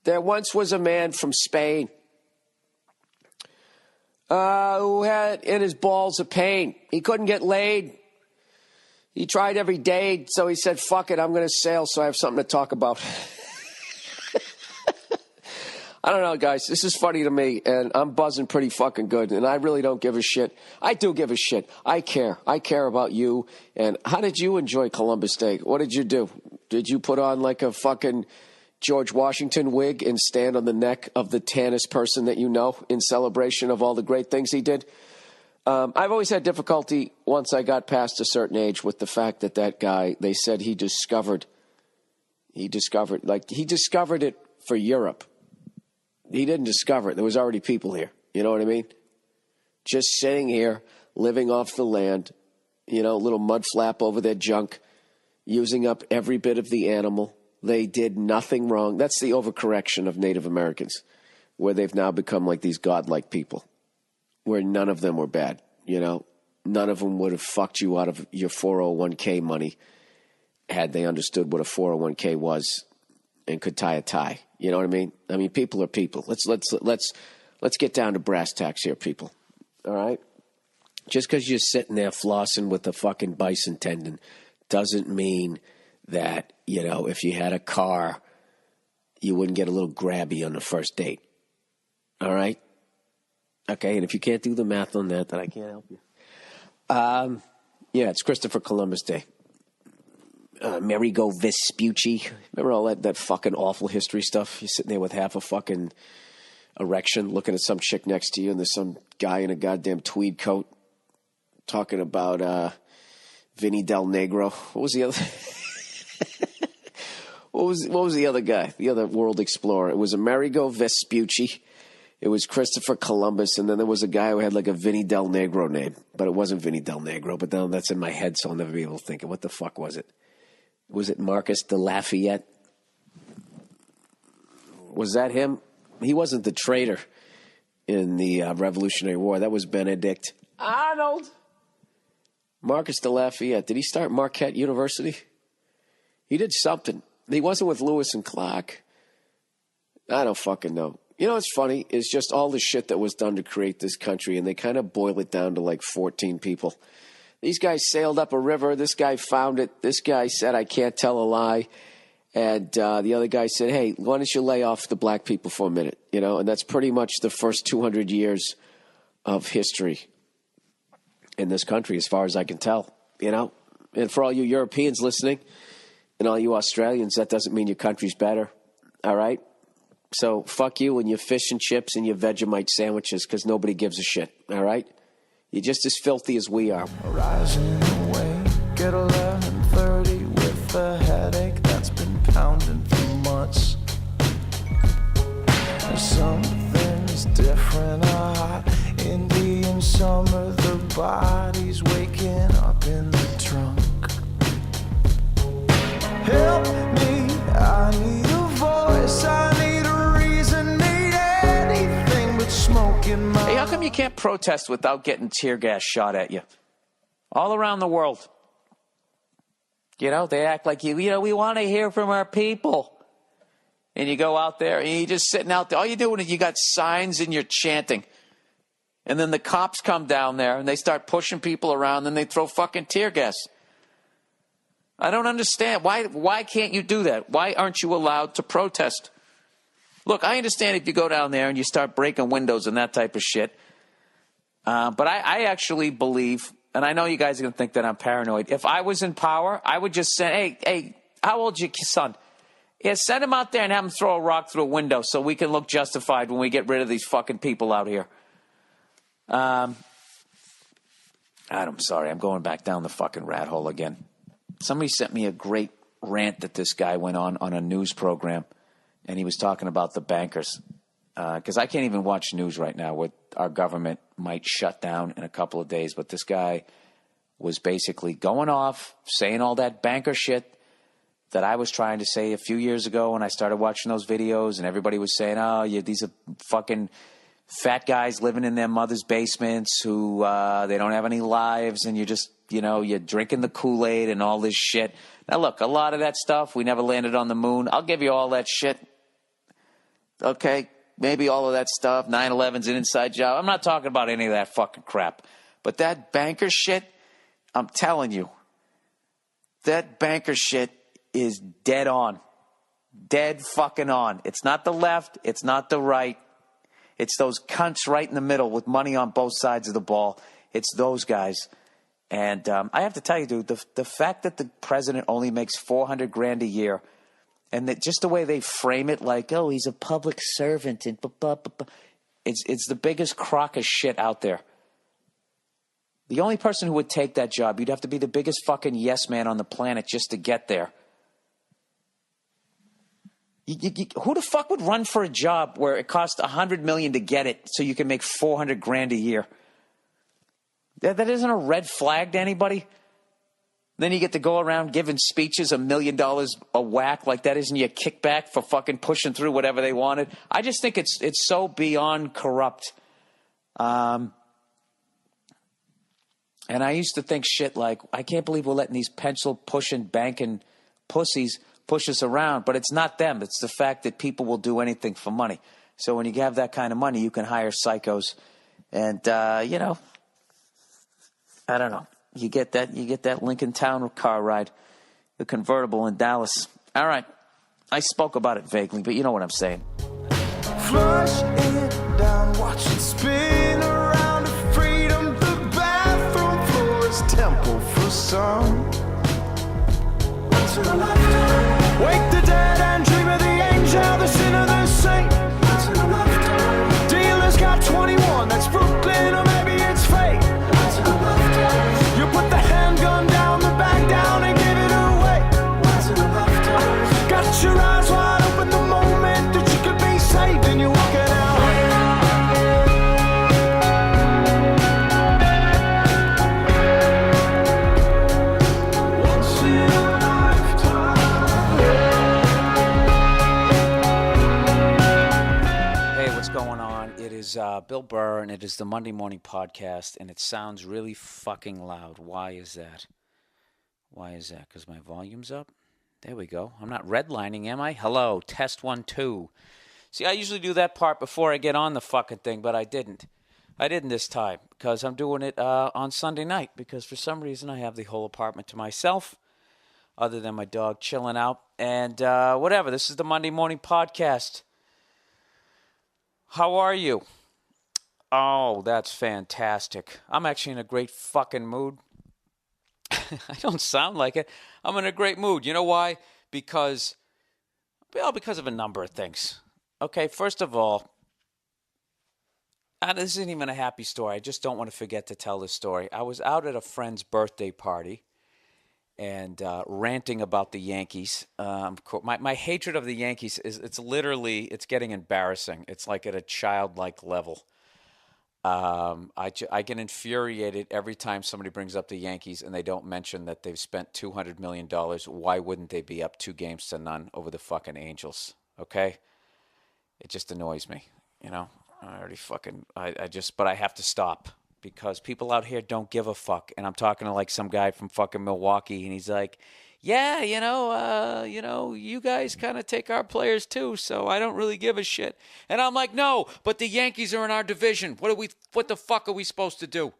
There once was a man from Spain who had in his balls a pain. He couldn't get laid. He tried every day, so he said, fuck it, I'm going to sail so I have something to talk about. I don't know, guys. This is funny to me, and I'm buzzing pretty fucking good, and I really don't give a shit. I do give a shit. I care. I care about you. And how did you enjoy Columbus Day? What did you do? Did you put on like a fucking George Washington wig and stand on the neck of the tannest person that you know in celebration of all the great things he did? I've always had difficulty once I got past a certain age with the fact that guy, they said he discovered it for Europe. He didn't discover it. There was already people here. You know what I mean? Just sitting here, living off the land, little mud flap over their junk, using up every bit of the animal. They did nothing wrong. That's the overcorrection of Native Americans, where they've now become like these godlike people, where none of them were bad. None of them would have fucked you out of your 401k money had they understood what a 401k was and could tie a tie. You know what I mean? I mean, people are people. Let's get down to brass tacks here, people. All right? Just because you're sitting there flossing with a fucking bison tendon doesn't mean that, if you had a car, you wouldn't get a little grabby on the first date. All right? Okay, and if you can't do the math on that, then I can't help you. Yeah, it's Christopher Columbus Day. Amerigo Vespucci. Remember all that fucking awful history stuff? You're sitting there with half a fucking erection looking at some chick next to you, and there's some guy in a goddamn tweed coat talking about Vinny Del Negro. What was the other... What was the other guy? The other world explorer? It was Amerigo Vespucci. It was Christopher Columbus, and then there was a guy who had like a Vinny Del Negro name, but it wasn't Vinny Del Negro. But now that's in my head, so I'll never be able to think of what the fuck was it. Was it Marcus de Lafayette? Was that him? He wasn't the traitor in the Revolutionary War. That was Benedict Arnold. Marcus de Lafayette. Did he start Marquette University? He did something. He wasn't with Lewis and Clark. I don't fucking know. You know what's funny? It's just all the shit that was done to create this country, and they kind of boil it down to like 14 people. These guys sailed up a river. This guy found it. This guy said, I can't tell a lie. And the other guy said, hey, why don't you lay off the black people for a minute? And that's pretty much the first 200 years of history in this country, as far as I can tell, And for all you Europeans listening and all you Australians, that doesn't mean your country's better, all right? So fuck you and your fish and chips and your Vegemite sandwiches, because nobody gives a shit, all right? You're just as filthy as we are. Rising awake at 11:30 with a headache that's been pounding for months. Something's different, a hot Indian summer, the body's waking up in the trunk. Help me, I need a voice, I need a reason, need anything but smoke in my... Hey, how come you can't protest without getting tear gas shot at you? All around the world. You know, they act like we want to hear from our people. And you go out there and you're just sitting out there. All you're doing is you got signs and you're chanting. And then the cops come down there and they start pushing people around and they throw fucking tear gas. I don't understand. Why can't you do that? Why aren't you allowed to protest? Look, I understand if you go down there and you start breaking windows and that type of shit. But I actually believe, and I know you guys are going to think that I'm paranoid. If I was in power, I would just say, hey, how old's your son? Yeah, send him out there and have him throw a rock through a window so we can look justified when we get rid of these fucking people out here. I'm sorry. I'm going back down the fucking rat hole again. Somebody sent me a great rant that this guy went on a news program, and he was talking about the bankers. Because I can't even watch news right now. With our government might shut down in a couple of days. But this guy was basically going off, saying all that banker shit that I was trying to say a few years ago when I started watching those videos, and everybody was saying, oh, yeah, these are fucking fat guys living in their mother's basements who they don't have any lives, and you're just, you're drinking the Kool-Aid and all this shit. Now, look, a lot of that stuff, we never landed on the moon. I'll give you all that shit. Okay? Maybe all of that stuff, 9/11's an inside job. I'm not talking about any of that fucking crap. But that banker shit, I'm telling you, that banker shit is dead on. Dead fucking on. It's not the left. It's not the right. It's those cunts right in the middle with money on both sides of the ball. It's those guys. And I have to tell you, dude, the fact that the president only makes $400,000 a year, and that just the way they frame it, like, oh, he's a public servant, and it's the biggest crock of shit out there. The only person who would take that job, you'd have to be the biggest fucking yes man on the planet just to get there. Who the fuck would run for a job where it costs $100 million to get it so you can make $400,000 a year? That isn't a red flag to anybody. Then you get to go around giving speeches $1 million a whack, like that isn't your kickback for fucking pushing through whatever they wanted. I just think it's so beyond corrupt. And I used to think shit like, I can't believe we're letting these pencil pushing banking pussies push us around, but it's not them. It's the fact that people will do anything for money. So when you have that kind of money, you can hire psychos, and I don't know. You get that Lincoln Town car ride, the convertible in Dallas. All right, I spoke about it vaguely, but you know what I'm saying. Flush it down, watch it spin around to freedom. The bathroom floor is temple for some. To the left, wake the dead and dream of the angel, the sinner, the saint. To the left, dealers got 21, that's Brooklyn, or maybe it's fate. To the left, you put the handgun down, the bag down, and give it away. To the left, got your eyes wide open the moment that you could be saved, and you're walking out. Bill Burr, and it is the Monday Morning Podcast, and it sounds really fucking loud. Why is that? Why is that? Because my volume's up? There we go. I'm not redlining, am I? Hello, test 1, 2. See, I usually do that part before I get on the fucking thing, but I didn't. I didn't this time, because I'm doing it on Sunday night, because for some reason I have the whole apartment to myself, other than my dog chilling out, and whatever. This is the Monday Morning Podcast. How are you? Oh, that's fantastic. I'm actually in a great fucking mood. I don't sound like it. I'm in a great mood. You know why? Because of a number of things. Okay, first of all, and this isn't even a happy story. I just don't want to forget to tell this story. I was out at a friend's birthday party, and ranting about the Yankees. My hatred of the Yankees it's getting embarrassing. It's like at a childlike level. I get infuriated every time somebody brings up the Yankees and they don't mention that they've spent $200 million. Why wouldn't they be up 2-0 over the fucking Angels? Okay? It just annoys me, you know? But I have to stop because people out here don't give a fuck. And I'm talking to like some guy from fucking Milwaukee and he's like, yeah, you guys kind of take our players too, so I don't really give a shit. And I'm like, no, but the Yankees are in our division. What the fuck are we supposed to do?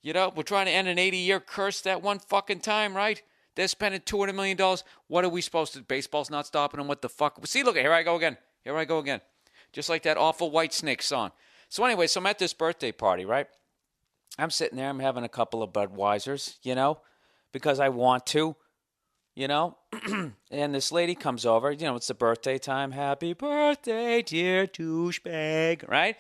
We're trying to end an 80-year curse that one fucking time, right? They're spending $200 million. What are we supposed to do? Baseball's not stopping them. What the fuck? See, look, here I go again. Just like that awful Whitesnake song. So anyway, I'm at this birthday party, right? I'm sitting there. I'm having a couple of Budweisers, because I want to. And this lady comes over, it's the birthday time. Happy birthday, dear douchebag, right?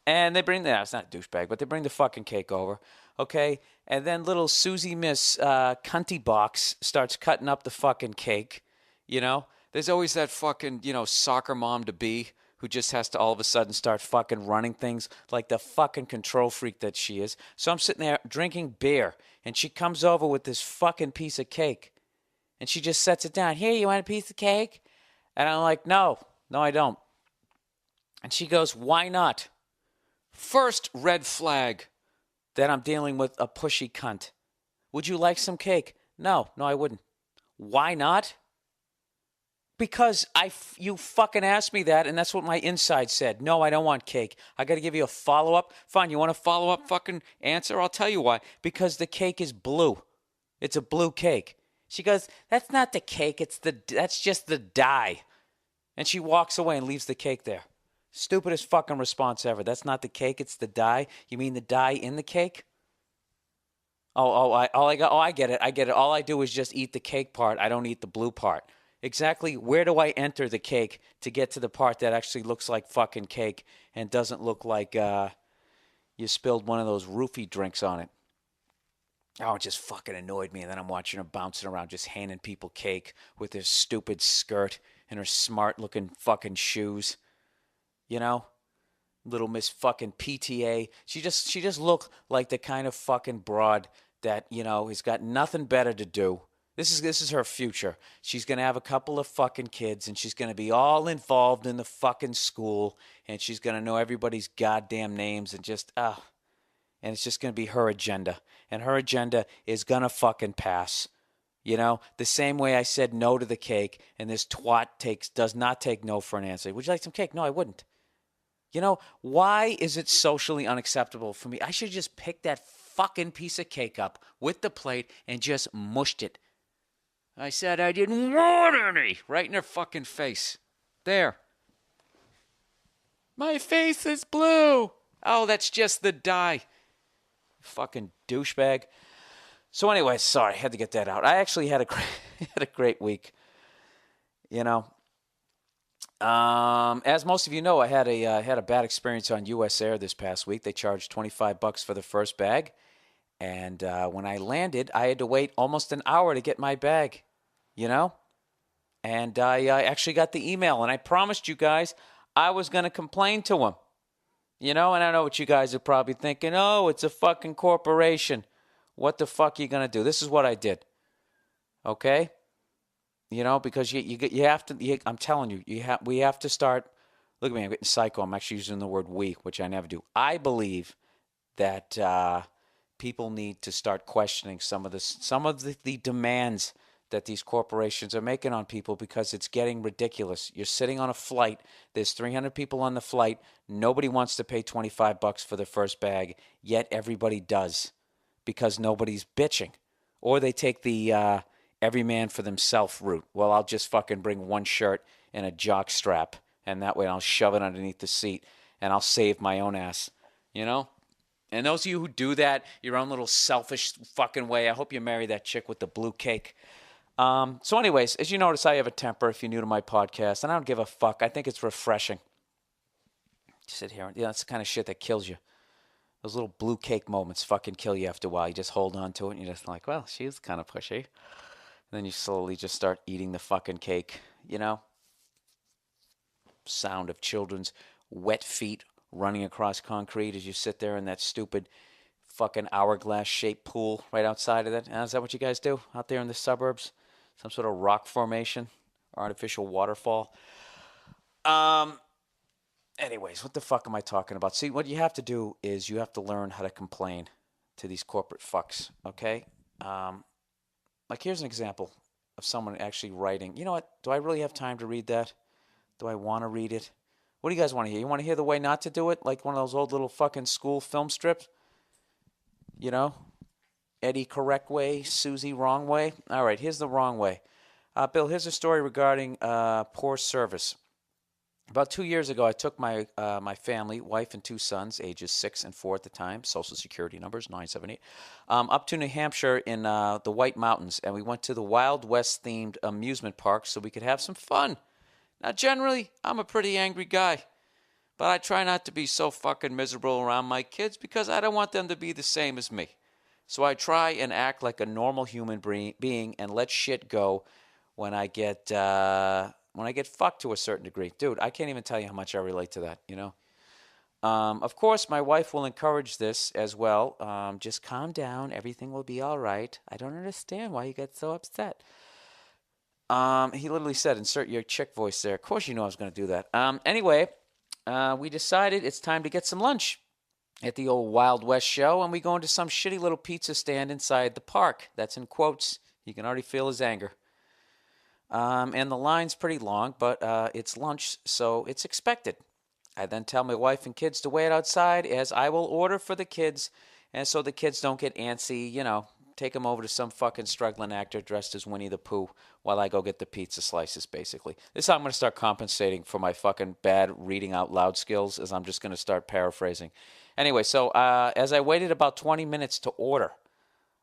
And they bring it's not douchebag, but they bring the fucking cake over, okay? And then little Susie Miss Cunty Box starts cutting up the fucking cake, There's always that fucking, soccer mom to be who just has to all of a sudden start fucking running things like the fucking control freak that she is. So I'm sitting there drinking beer, and she comes over with this fucking piece of cake. And she just sets it down. Here, you want a piece of cake? And I'm like, no, I don't. And she goes, why not? First red flag that I'm dealing with a pushy cunt. Would you like some cake? No, I wouldn't. Why not? Because you fucking asked me that, and that's what my inside said. No, I don't want cake. I got to give you a follow-up. Fine, you want a follow-up fucking answer? I'll tell you why. Because the cake is blue. It's a blue cake. She goes, that's not the cake, that's just the dye. And she walks away and leaves the cake there. Stupidest fucking response ever. That's not the cake, it's the dye. You mean the dye in the cake? I get it. All I do is just eat the cake part. I don't eat the blue part. Exactly where do I enter the cake to get to the part that actually looks like fucking cake and doesn't look like you spilled one of those roofie drinks on it? Oh, it just fucking annoyed me. And then I'm watching her bouncing around just handing people cake with her stupid skirt and her smart-looking fucking shoes. Little Miss fucking PTA. She just looked like the kind of fucking broad that, has got nothing better to do. This is her future. She's going to have a couple of fucking kids, and she's going to be all involved in the fucking school, and she's going to know everybody's goddamn names and just, and it's just going to be her agenda. And her agenda is going to fucking pass. The same way I said no to the cake, and this twat does not take no for an answer. Would you like some cake? No, I wouldn't. Why is it socially unacceptable for me? I should just pick that fucking piece of cake up with the plate and just mushed it. I said I didn't want any. Right in her fucking face. There. My face is blue. Oh, that's just the dye. Fucking douchebag. So anyway, sorry, I had to get that out. I actually had a great week. As most of you know, I had a bad experience on U.S. Air this past week. They charged $25 for the first bag, and when I landed, I had to wait almost an hour to get my bag. And I actually got the email, and I promised you guys I was going to complain to them. And I know what you guys are probably thinking. Oh, it's a fucking corporation. What the fuck are you going to do? This is what I did. Okay? Because you have to, I'm telling you, we have to start, look at me, I'm getting psycho. I'm actually using the word we, which I never do. I believe that people need to start questioning some of the demands that these corporations are making on people because it's getting ridiculous. You're sitting on a flight. There's 300 people on the flight. Nobody wants to pay $25 for the first bag, yet everybody does because nobody's bitching. Or they take the every man for themselves route. Well, I'll just fucking bring one shirt and a jock strap, and that way I'll shove it underneath the seat, and I'll save my own ass, And those of you who do that, your own little selfish fucking way, I hope you marry that chick with the blue cake. So anyways, as you notice, I have a temper if you're new to my podcast, and I don't give a fuck. I think it's refreshing. Sit here. That's the kind of shit that kills you. Those little blue cake moments fucking kill you after a while. You just hold on to it and you're just like, well, she's kind of pushy. And then you slowly just start eating the fucking cake, you know? Sound of children's wet feet running across concrete as you sit there in that stupid fucking hourglass-shaped pool right outside of that. Is that what you guys do out there in the suburbs? Some sort of rock formation, artificial waterfall. Anyways, what the fuck am I talking about? See, what you have to do is you have to learn how to complain to these corporate fucks, okay? Like, here's an example of someone actually writing. You know what? Do I really have time to read that? Do I want to read it? What do you guys want to hear? You want to hear the way not to do it? Like one of those old little fucking school film strips? You know? Eddie correct way, Susie wrong way. All right, here's the wrong way. Bill, here's a story regarding poor service. About 2 years ago, I took my family, wife and 2 sons, ages 6 and 4 at the time, Social Security numbers 978, up to New Hampshire in the White Mountains, and we went to the Wild West themed amusement park so we could have some fun. Now, generally, I'm a pretty angry guy, but I try not to be so fucking miserable around my kids because I don't want them to be the same as me. So I try and act like a normal human being and let shit go when I get fucked to a certain degree. Dude, I can't even tell you how much I relate to that, you know? Of course, my wife will encourage this as well. Just calm down. Everything will be all right. I don't understand why you get so upset. He literally said, insert your chick voice there. Of course you know I was going to do that. Anyway, we decided it's time to get some lunch at the old Wild West show, and we go into some shitty little pizza stand inside the park. That's in quotes. You can already feel his anger. And the line's pretty long, but it's lunch, so it's expected. I then tell my wife and kids to wait outside as I will order for the kids, and so the kids don't get antsy, you know, take them over to some fucking struggling actor dressed as Winnie the Pooh while I go get the pizza slices, basically. This is how I'm going to start compensating for my fucking bad reading out loud skills, is I'm just going to start paraphrasing. Anyway, so as I waited about 20 minutes to order,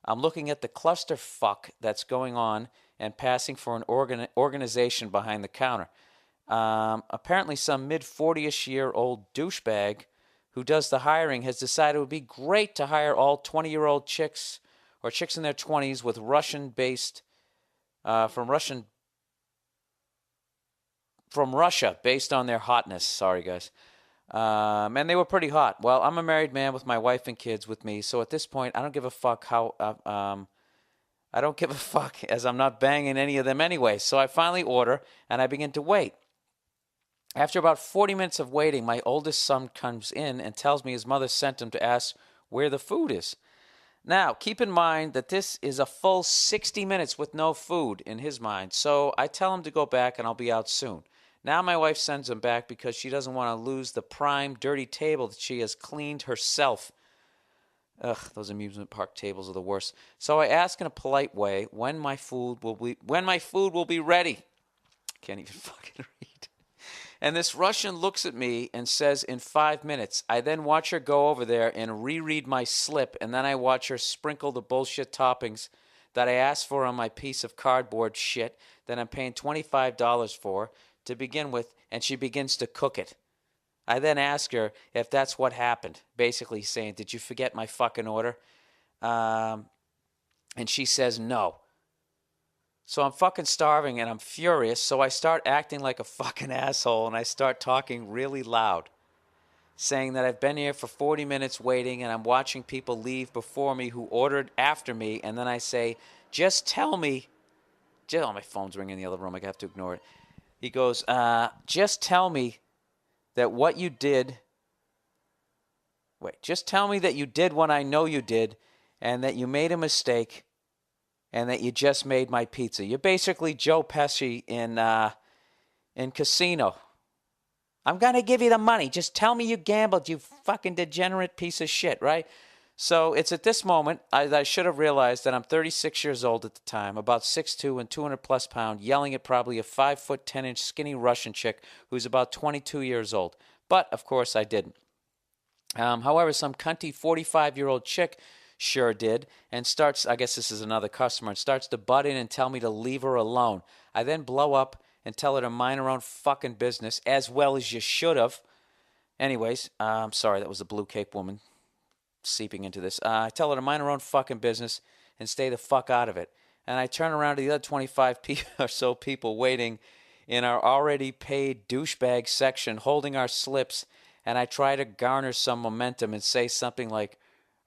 I'm looking at the clusterfuck that's going on and passing for an organization behind the counter. Apparently some mid-40-ish-year-old douchebag who does the hiring has decided it would be great to hire all 20-year-old chicks or chicks in their 20s with Russian-based, from Russia, based on their hotness. Sorry, guys. And they were pretty hot. Well, I'm a married man with my wife and kids with me, so at this point, I don't give a fuck I don't give a fuck, as I'm not banging any of them anyway. So I finally order, and I begin to wait. After about 40 minutes of waiting, my oldest son comes in and tells me his mother sent him to ask where the food is. Now, keep in mind that this is a full 60 minutes with no food in his mind. So I tell him to go back, and I'll be out soon. Now my wife sends him back because she doesn't want to lose the prime dirty table that she has cleaned herself. Ugh, those amusement park tables are the worst. So I ask in a polite way when my food will be ready. Can't even fucking read. And this Russian looks at me and says, in 5 minutes. I then watch her go over there and reread my slip, and then I watch her sprinkle the bullshit toppings that I asked for on my piece of cardboard shit that I'm paying $25 for to begin with, and she begins to cook it. I then ask her if that's what happened, basically saying, did you forget my fucking order? And she says no. So I'm fucking starving and I'm furious, so I start acting like a fucking asshole and I start talking really loud, saying that I've been here for 40 minutes waiting and I'm watching people leave before me who ordered after me, and then I say, just tell me. Oh, my phone's ringing in the other room. I have to ignore it. He goes, just tell me that what you did. Just tell me that you did what I know you did and that you made a mistake and that you just made my pizza. You're basically Joe Pesci in Casino. I'm going to give you the money. Just tell me you gambled, you fucking degenerate piece of shit, right? So it's at this moment I should have realized that I'm 36 years old at the time, about 6'2" and 200 plus pound, yelling at probably a 5'10" skinny Russian chick who's about 22 years old. But, of course, I didn't. However, some cunty 45-year-old chick sure did, and starts, I guess this is another customer, and starts to butt in and tell me to leave her alone. I then blow up and tell her to mind her own fucking business, as well as you should have. Anyways, I'm sorry, that was the blue cape woman. seeping into this. I tell her to mind her own fucking business and stay the fuck out of it. And I turn around to the other 25 or so people waiting in our already paid douchebag section, holding our slips, and I try to garner some momentum and say something like,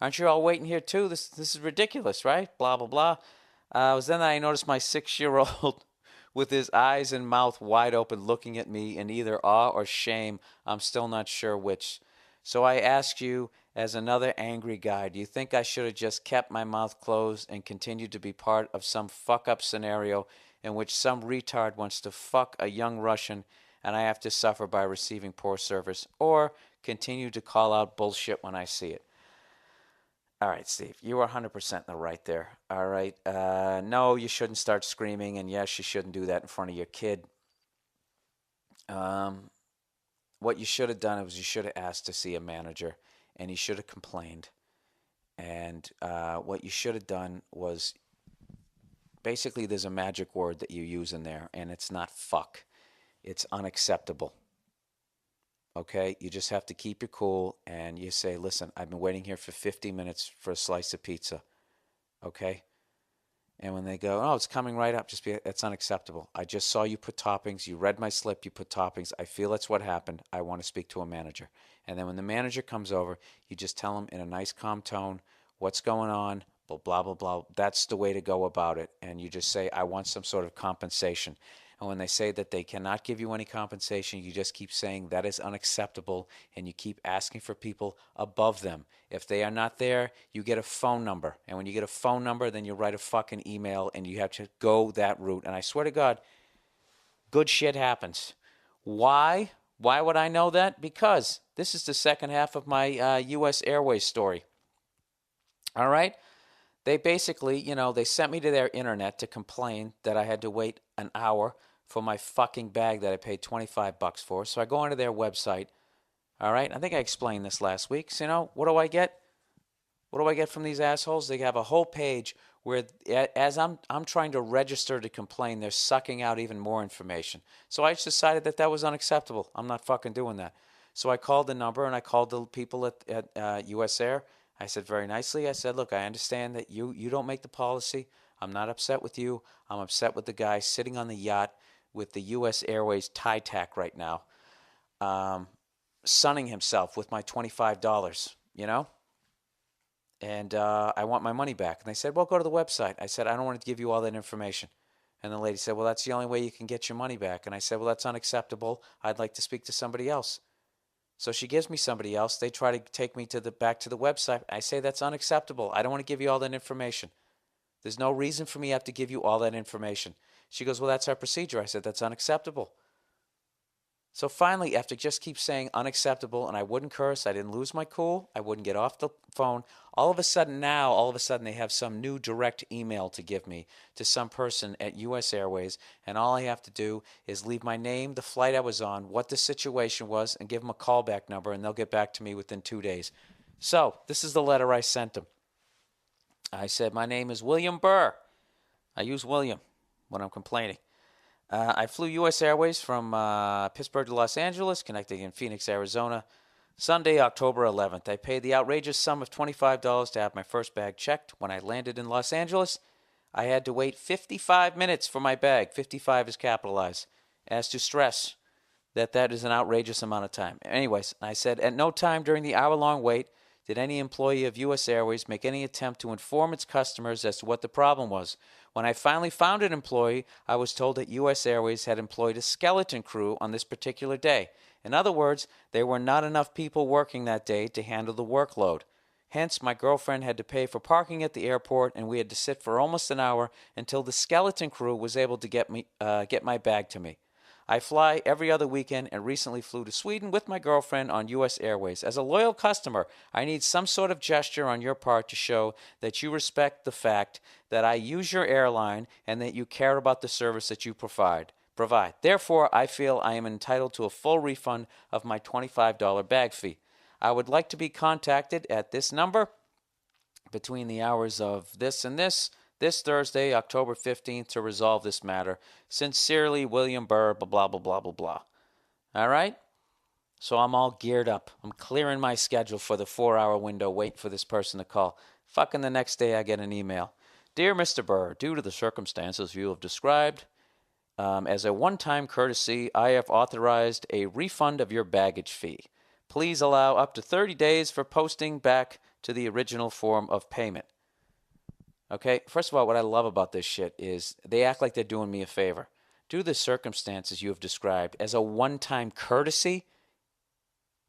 "Aren't you all waiting here too? This is ridiculous, right? Blah, blah, blah." It was then that I noticed my 6-year-old with his eyes and mouth wide open looking at me in either awe or shame. I'm still not sure which. So I ask you, as another angry guy, do you think I should have just kept my mouth closed and continued to be part of some fuck-up scenario in which some retard wants to fuck a young Russian and I have to suffer by receiving poor service, or continue to call out bullshit when I see it? All right, Steve, you were 100% in the right there. All right. No, you shouldn't start screaming, and yes, you shouldn't do that in front of your kid. What you should have done was you should have asked to see a manager, and you should have complained. And what you should have done was, basically there's a magic word that you use in there, and it's not fuck. It's unacceptable. Okay? You just have to keep your cool, and you say, listen, I've been waiting here for 50 minutes for a slice of pizza. Okay? And when they go, oh, it's coming right up, just be, that's unacceptable. I just saw you put toppings. You read my slip. You put toppings. I feel that's what happened. I want to speak to a manager. And then when the manager comes over, you just tell him in a nice, calm tone what's going on, blah, blah, blah, blah. That's the way to go about it. And you just say, I want some sort of compensation. And when they say that they cannot give you any compensation, you just keep saying that is unacceptable, and you keep asking for people above them. If they are not there, you get a phone number. And when you get a phone number, then you write a fucking email, and you have to go that route. And I swear to God, good shit happens. Why? Why would I know that? Because this is the second half of my U.S. Airways story. All right? They basically, they sent me to their internet to complain that I had to wait an hour for my fucking bag that I paid $25 for. So I go onto their website. All right? I think I explained this last week. So, what do I get? What do I get from these assholes? They have a whole page where, as I'm trying to register to complain, they're sucking out even more information. So I just decided that was unacceptable. I'm not fucking doing that. So I called the number, and I called the people at US Air. I said very nicely, I said, look, I understand that you don't make the policy. I'm not upset with you. I'm upset with the guy sitting on the yacht with the U.S. Airways tie tack right now, sunning himself with my $25, And I want my money back. And they said, well, go to the website. I said, I don't want to give you all that information. And the lady said, well, that's the only way you can get your money back. And I said, well, that's unacceptable. I'd like to speak to somebody else. So she gives me somebody else. They try to take me back to the website. I say, that's unacceptable. I don't want to give you all that information. There's no reason for me to have to give you all that information. She goes, well, that's our procedure. I said, that's unacceptable. So finally, after just keep saying unacceptable, and I wouldn't curse, I didn't lose my cool, I wouldn't get off the phone, all of a sudden they have some new direct email to give me to some person at U.S. Airways, and all I have to do is leave my name, the flight I was on, what the situation was, and give them a callback number, and they'll get back to me within 2 days. So this is the letter I sent them. I said, my name is William Burr. I use William when I'm complaining. I flew U.S. Airways from Pittsburgh to Los Angeles, connecting in Phoenix, Arizona, Sunday, October 11th. I paid the outrageous sum of $25 to have my first bag checked. When I landed in Los Angeles, I had to wait 55 minutes for my bag. 55 is capitalized. As to stress, that is an outrageous amount of time. Anyways, I said, at no time during the hour-long wait did any employee of U.S. Airways make any attempt to inform its customers as to what the problem was. When I finally found an employee, I was told that U.S. Airways had employed a skeleton crew on this particular day. In other words, there were not enough people working that day to handle the workload. Hence, my girlfriend had to pay for parking at the airport, and we had to sit for almost an hour until the skeleton crew was able to get my bag to me. I fly every other weekend and recently flew to Sweden with my girlfriend on U.S. Airways. As a loyal customer, I need some sort of gesture on your part to show that you respect the fact that I use your airline and that you care about the service that you provide. Therefore, I feel I am entitled to a full refund of my $25 bag fee. I would like to be contacted at this number between the hours of this and this Thursday, October 15th, to resolve this matter. Sincerely, William Burr, blah, blah, blah, blah, blah, blah. All right? So I'm all geared up. I'm clearing my schedule for the 4-hour window, waiting for this person to call. Fucking the next day I get an email. Dear Mr. Burr, due to the circumstances you have described, as a one-time courtesy, I have authorized a refund of your baggage fee. Please allow up to 30 days for posting back to the original form of payment. Okay, first of all, what I love about this shit is they act like they're doing me a favor. Due to the circumstances you have described, as a one-time courtesy?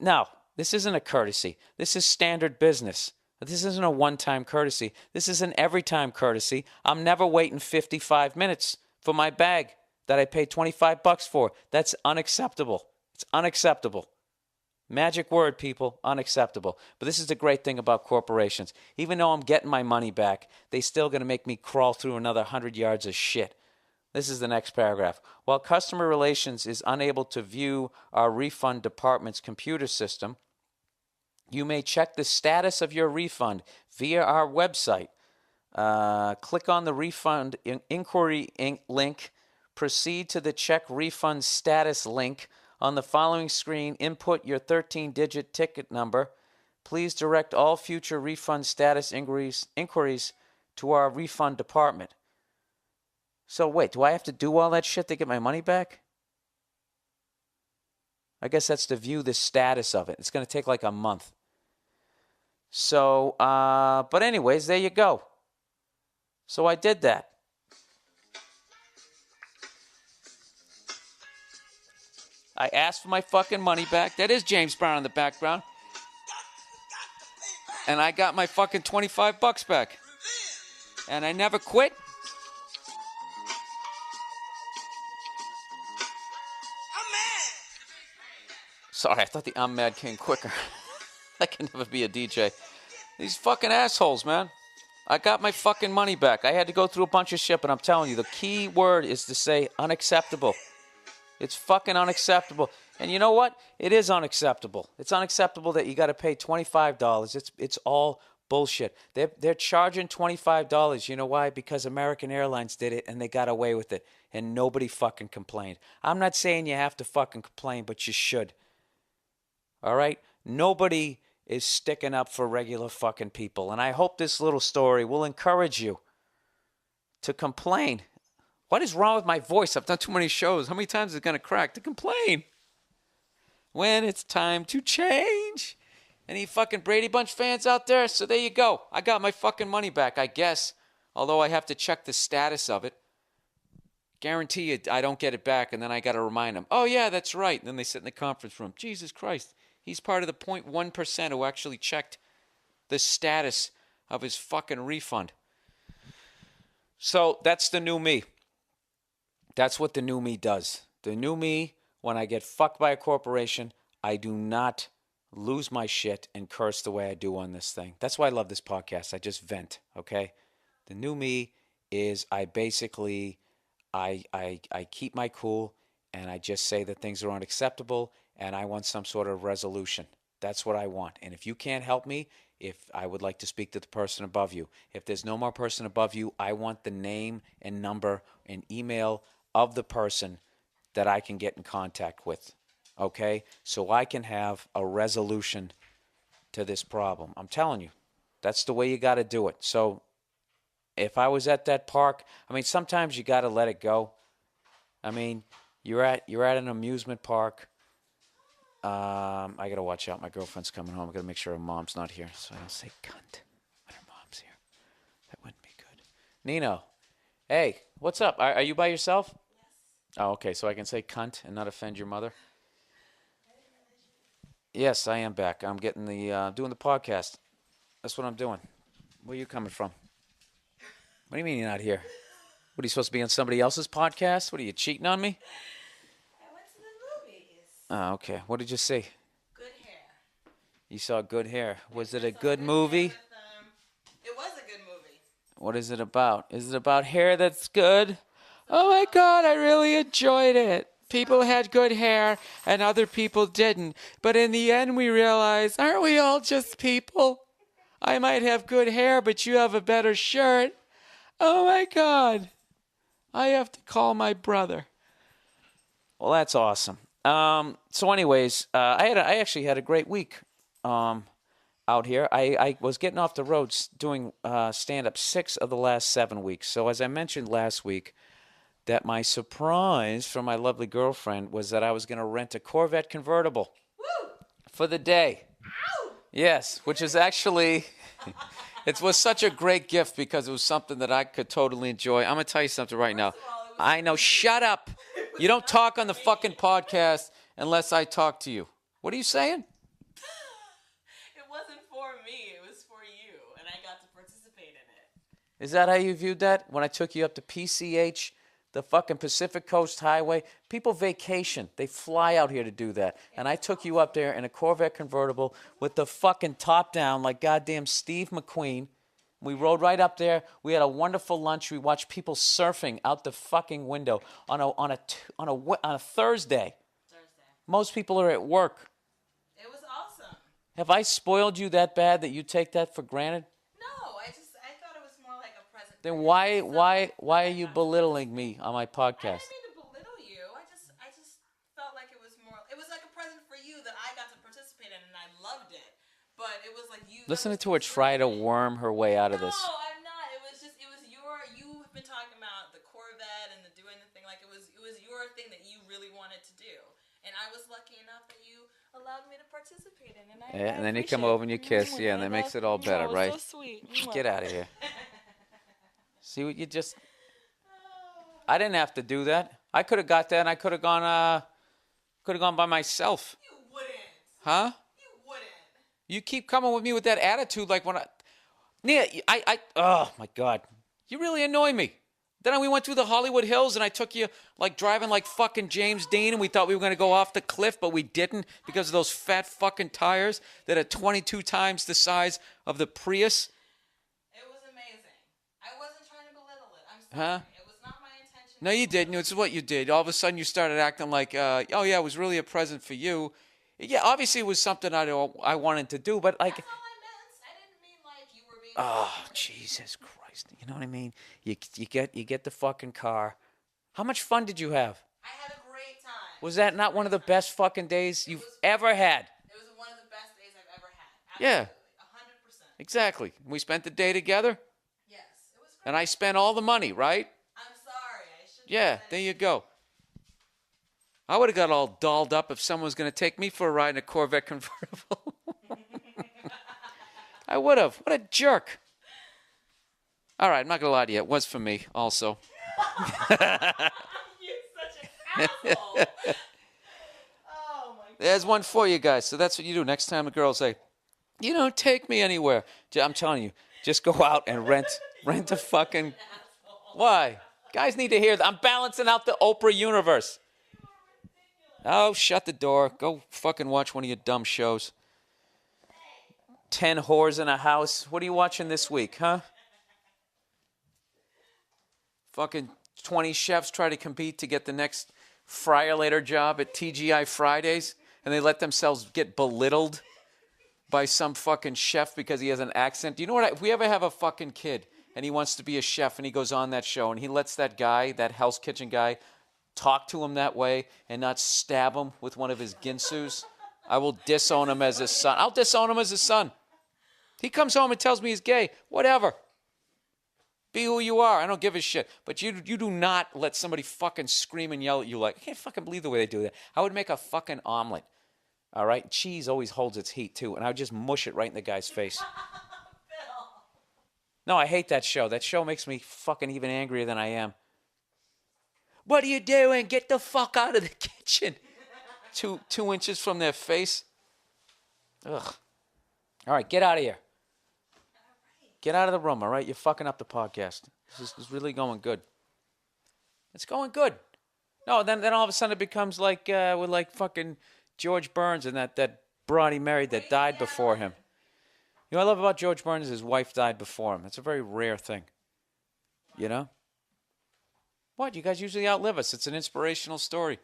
No, this isn't a courtesy. This is standard business. This isn't a one-time courtesy. This is an every-time courtesy. I'm never waiting 55 minutes for my bag that I paid $25 for. That's unacceptable. It's unacceptable. Magic word, people, unacceptable. But this is the great thing about corporations. Even though I'm getting my money back, they still going to make me crawl through another 100 yards of shit. This is the next paragraph. While customer relations is unable to view our refund department's computer system, you may check the status of your refund via our website. Click on the refund inquiry link. Proceed to the check refund status link. On the following screen, input your 13-digit ticket number. Please direct all future refund status inquiries to our refund department. So wait, do I have to do all that shit to get my money back? I guess that's to view the status of it. It's going to take like a month. So, but anyways, there you go. So I did that. I asked for my fucking money back. That is James Brown in the background. And I got my fucking $25 back. And I never quit. Sorry, I thought the I'm mad came quicker. I can never be a DJ. These fucking assholes, man. I got my fucking money back. I had to go through a bunch of shit, but I'm telling you, the key word is to say unacceptable. It's fucking unacceptable. And you know what? It is unacceptable. It's unacceptable that you got to pay $25. It's all bullshit. They're charging $25. You know why? Because American Airlines did it and they got away with it. And nobody fucking complained. I'm not saying you have to fucking complain, but you should. All right? Nobody is sticking up for regular fucking people. And I hope this little story will encourage you to complain. What is wrong with my voice? I've done too many shows. How many times is it going to crack? To complain. When it's time to change. Any fucking Brady Bunch fans out there? So there you go. I got my fucking money back, I guess. Although I have to check the status of it. Guarantee you I don't get it back, and then I got to remind them. Oh, yeah, that's right. And then they sit in the conference room. Jesus Christ. He's part of the 0.1% who actually checked the status of his fucking refund. So that's the new me. That's what the new me does. The new me, when I get fucked by a corporation, I do not lose my shit and curse the way I do on this thing. That's why I love this podcast. I just vent, okay? The new me is I basically, I keep my cool and I just say that things are unacceptable and I want some sort of resolution. That's what I want. And if you can't help me, if I would like to speak to the person above you. If there's no more person above you, I want the name and number and email of the person that I can get in contact with, okay? So I can have a resolution to this problem. I'm telling you, that's the way you got to do it. So if I was at that park, I mean, sometimes you got to let it go. I mean, you're at an amusement park. I got to watch out. My girlfriend's coming home. I got to make sure her mom's not here so I don't say cunt when her mom's here. That wouldn't be good. Nino, hey, what's up? Are you by yourself? Yes. Oh, okay. So I can say cunt and not offend your mother? Yes, I am back. I'm getting doing the podcast. That's what I'm doing. Where are you coming from? What do you mean you're not here? What, are you supposed to be on somebody else's podcast? What, are you cheating on me? I went to the movies. Oh, okay. What did you see? Good Hair. You saw Good Hair. Was it a good movie? It was a good movie. What is it about? Is it about hair that's good? Oh my God, I really enjoyed it. People had good hair and other people didn't. But in the end we realized, aren't we all just people? I might have good hair, but you have a better shirt. Oh my God. I have to call my brother. Well, that's awesome. So, anyways, I actually had a great week out here. I was getting off the road doing stand-up 6 of the last 7 weeks. So, as I mentioned last week, that my surprise from my lovely girlfriend was that I was going to rent a Corvette convertible for the day. Ow! Yes, which is actually... It was such a great gift because it was something that I could totally enjoy. I'm going to tell you something right now. I know. Shut up. You don't talk on the fucking podcast unless I talk to you. What are you saying? It wasn't for me. It was for you, and I got to participate in it. Is that how you viewed that? When I took you up to PCH, the fucking Pacific Coast Highway? People vacation. They fly out here to do that. And I took you up there in a Corvette convertible with the fucking top down like goddamn Steve McQueen. We rode right up there. We had a wonderful lunch. We watched people surfing out the fucking window on a Thursday. Most people are at work. It was awesome. Have I spoiled you that bad that you take that for granted? No, I thought it was more like a present. Then why are you belittling me on my podcast? I didn't mean to belittle you. I just felt like it was more. It was like a present for you that I got to participate in, and I loved it. But it was like you. Listen to her try to worm her way out of this. No, I'm not. It was your. You have been talking about the Corvette and the doing the thing. Like it was your thing that you really wanted to do, and I was lucky enough that you allowed me to participate in. And then you come over and you kiss, and that makes it all better, right? So sweet. Get out of here. See what you just... I didn't have to do that. I could have got that and I could have gone by myself. You wouldn't. Huh? You wouldn't. You keep coming with me with that attitude like when Nia, oh my God. You really annoy me. Then we went through the Hollywood Hills and I took you like driving like fucking James Dean and we thought we were going to go off the cliff, but we didn't because of those fat fucking tires that are 22 times the size of the Prius. Huh? It was not my intention. No, you didn't. It's what you did. All of a sudden, you started acting like, oh yeah, it was really a present for you. Yeah, obviously, it was something I wanted to do, but like. That's all I meant. I didn't mean like you were being. Oh, Jesus Christ! You know what I mean? You get the fucking car. How much fun did you have? I had a great time. Was that not one of the best fucking days you've ever had? It was one of the best days I've ever had. Yeah. Absolutely. 100%. Exactly. We spent the day together. Yes, it was great. And I spent all the money, right? I'm sorry. I should. Yeah, there you go. I would have got all dolled up if someone was going to take me for a ride in a Corvette convertible. I would have. What a jerk. All right, I'm not going to lie to you. It was for me also. You're such an asshole. Oh, my God. There's one for you guys. So that's what you do. Next time a girl say, you don't take me anywhere. I'm telling you, just go out and rent a fucking... Why? Guys need to hear that. I'm balancing out the Oprah universe. Oh, shut the door. Go fucking watch one of your dumb shows. 10 whores in a house. What are you watching this week, huh? Fucking 20 chefs try to compete to get the next fryer later job at TGI Fridays, and they let themselves get belittled by some fucking chef because he has an accent. Do you know what? If we ever have a fucking kid and he wants to be a chef and he goes on that show and he lets that guy, that Hell's Kitchen guy, talk to him that way and not stab him with one of his ginsus, I will disown him as his son. I'll disown him as his son. He comes home and tells me he's gay. Whatever. Be who you are. I don't give a shit. But you do not let somebody fucking scream and yell at you like, I can't fucking believe the way they do that. I would make a fucking omelet. All right? Cheese always holds its heat, too. And I would just mush it right in the guy's face. No, I hate that show. That show makes me fucking even angrier than I am. What are you doing? Get the fuck out of the kitchen. 2 inches from their face. Ugh. All right, get out of here. Get out of the room, all right? You're fucking up the podcast. This is really going good. It's going good. No, then all of a sudden it becomes like with like fucking George Burns and that broad he married that died before him. You know what I love about George Burns is his wife died before him. It's a very rare thing. You know? What? You guys usually outlive us. It's an inspirational story.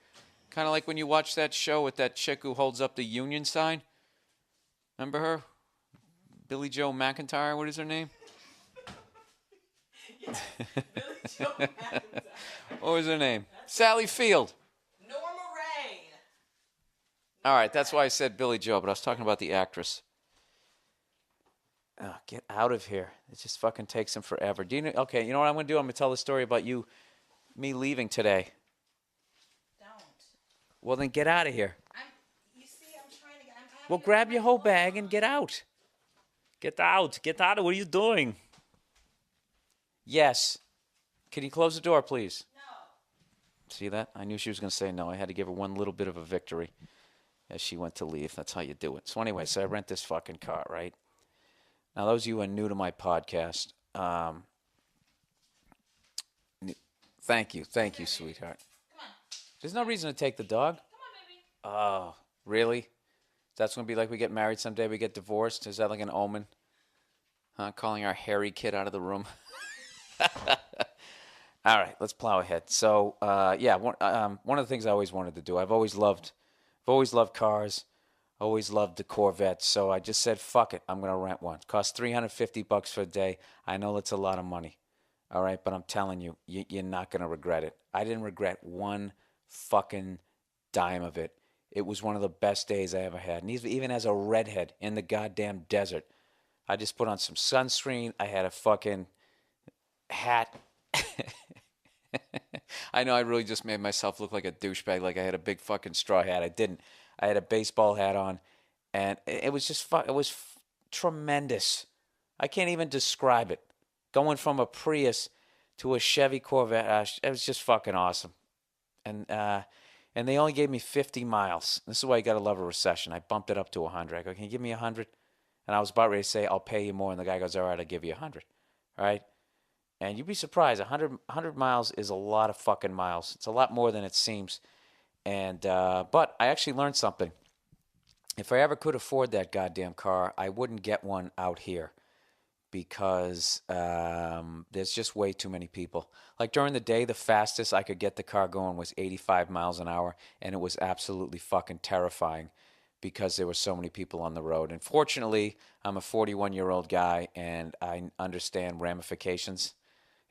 Kind of like when you watch that show with that chick who holds up the union sign. Remember her? Billie Joe McIntyre, what is her name? Billie Joe McIntyre. What was her name? Sally Field. Norma Ray. All right, that's why I said Billy Joe, but I was talking about the actress. Oh, get out of here. It just fucking takes him forever. Do you know, okay, you know what I'm going to do? I'm going to tell the story about me leaving today. Don't. Well, then get out of here. I'm trying to get. Well, grab your whole bag and get out. Get out. Get out. What are you doing? Yes. Can you close the door, please? No. See that? I knew she was going to say no. I had to give her one little bit of a victory as she went to leave. That's how you do it. So anyway, I rent this fucking car, right? Now, those of you who are new to my podcast, thank you, sweetheart. Come on. There's no reason to take the dog. Come on, baby. Oh, really? That's going to be like we get married someday, we get divorced? Is that like an omen? Huh? Calling our hairy kid out of the room? All right, let's plow ahead. So, one of the things I always wanted to do, I've always loved cars, always loved the Corvette. So I just said, fuck it, I'm going to rent one. It costs $350 for a day. I know that's a lot of money. All right, but I'm telling you, you're not going to regret it. I didn't regret one fucking dime of it. It was one of the best days I ever had. And even as a redhead in the goddamn desert, I just put on some sunscreen. I had a fucking hat. I know I really just made myself look like a douchebag, like I had a big fucking straw hat. I didn't. I had a baseball hat on, and it was just tremendous. I can't even describe it. Going from a Prius to a Chevy Corvette, it was just fucking awesome. And they only gave me 50 miles. This is why you got to love a recession. I bumped it up to 100. I go, can you give me 100? And I was about ready to say, I'll pay you more. And the guy goes, all right, I'll give you 100. All right? And you'd be surprised. 100 miles is a lot of fucking miles. It's a lot more than it seems. And but I actually learned something. If I ever could afford that goddamn car, I wouldn't get one out here because there's just way too many people. Like during the day, the fastest I could get the car going was 85 miles an hour, and it was absolutely fucking terrifying because there were so many people on the road. And fortunately, I'm a 41-year-old guy, and I understand ramifications,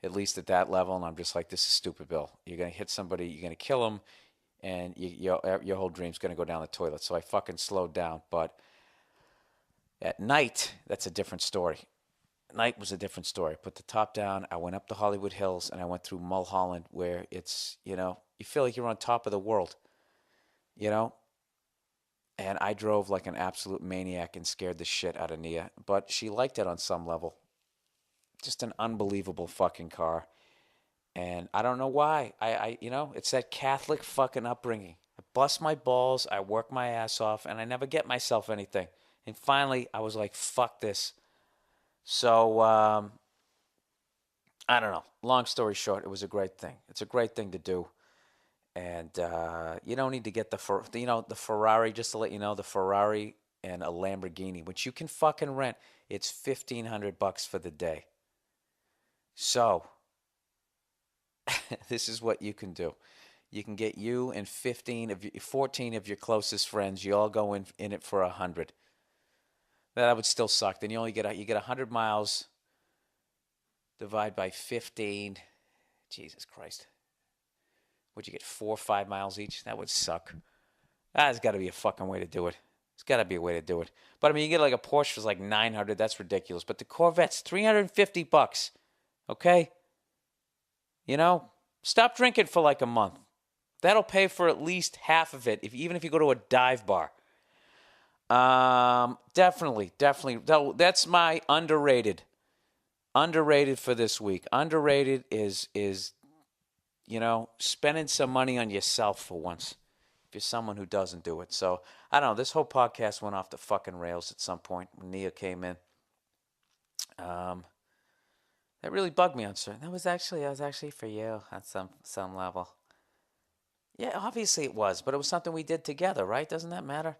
at least at that level, and I'm just like, this is stupid, Bill. You're going to hit somebody, you're going to kill them, and your whole dream's going to go down the toilet. So I fucking slowed down. But at night, that's a different story. Night was a different story. I put the top down, I went up the Hollywood Hills, and I went through Mulholland, where it's, you feel like you're on top of the world, And I drove like an absolute maniac and scared the shit out of Nia. But she liked it on some level. Just an unbelievable fucking car. And I don't know why. It's that Catholic fucking upbringing. I bust my balls, I work my ass off, and I never get myself anything. And finally, I was like, fuck this. So, I don't know. Long story short, it was a great thing. It's a great thing to do. And you don't need to get the Ferrari, just to let you know, the Ferrari and a Lamborghini, which you can fucking rent. It's $1,500 for the day. So, this is what you can do. You can get you and 14 of your closest friends. You all go in it for 100. That would still suck. Then you get 100 miles. Divide by 15. Jesus Christ. Would you get 4 or 5 miles each? That would suck. There's got to be a fucking way to do it. There's got to be a way to do it. But I mean, you get like a Porsche for like $900. That's ridiculous. But the Corvette's $350. Okay? Stop drinking for like a month. That'll pay for at least half of it, even if you go to a dive bar. Definitely. That's my underrated. Underrated for this week. Underrated is spending some money on yourself for once. If you're someone who doesn't do it. So, I don't know. This whole podcast went off the fucking rails at some point when Nia came in. That really bugged me on certain. That was actually for you on some level. Yeah, obviously it was, but it was something we did together, right? Doesn't that matter?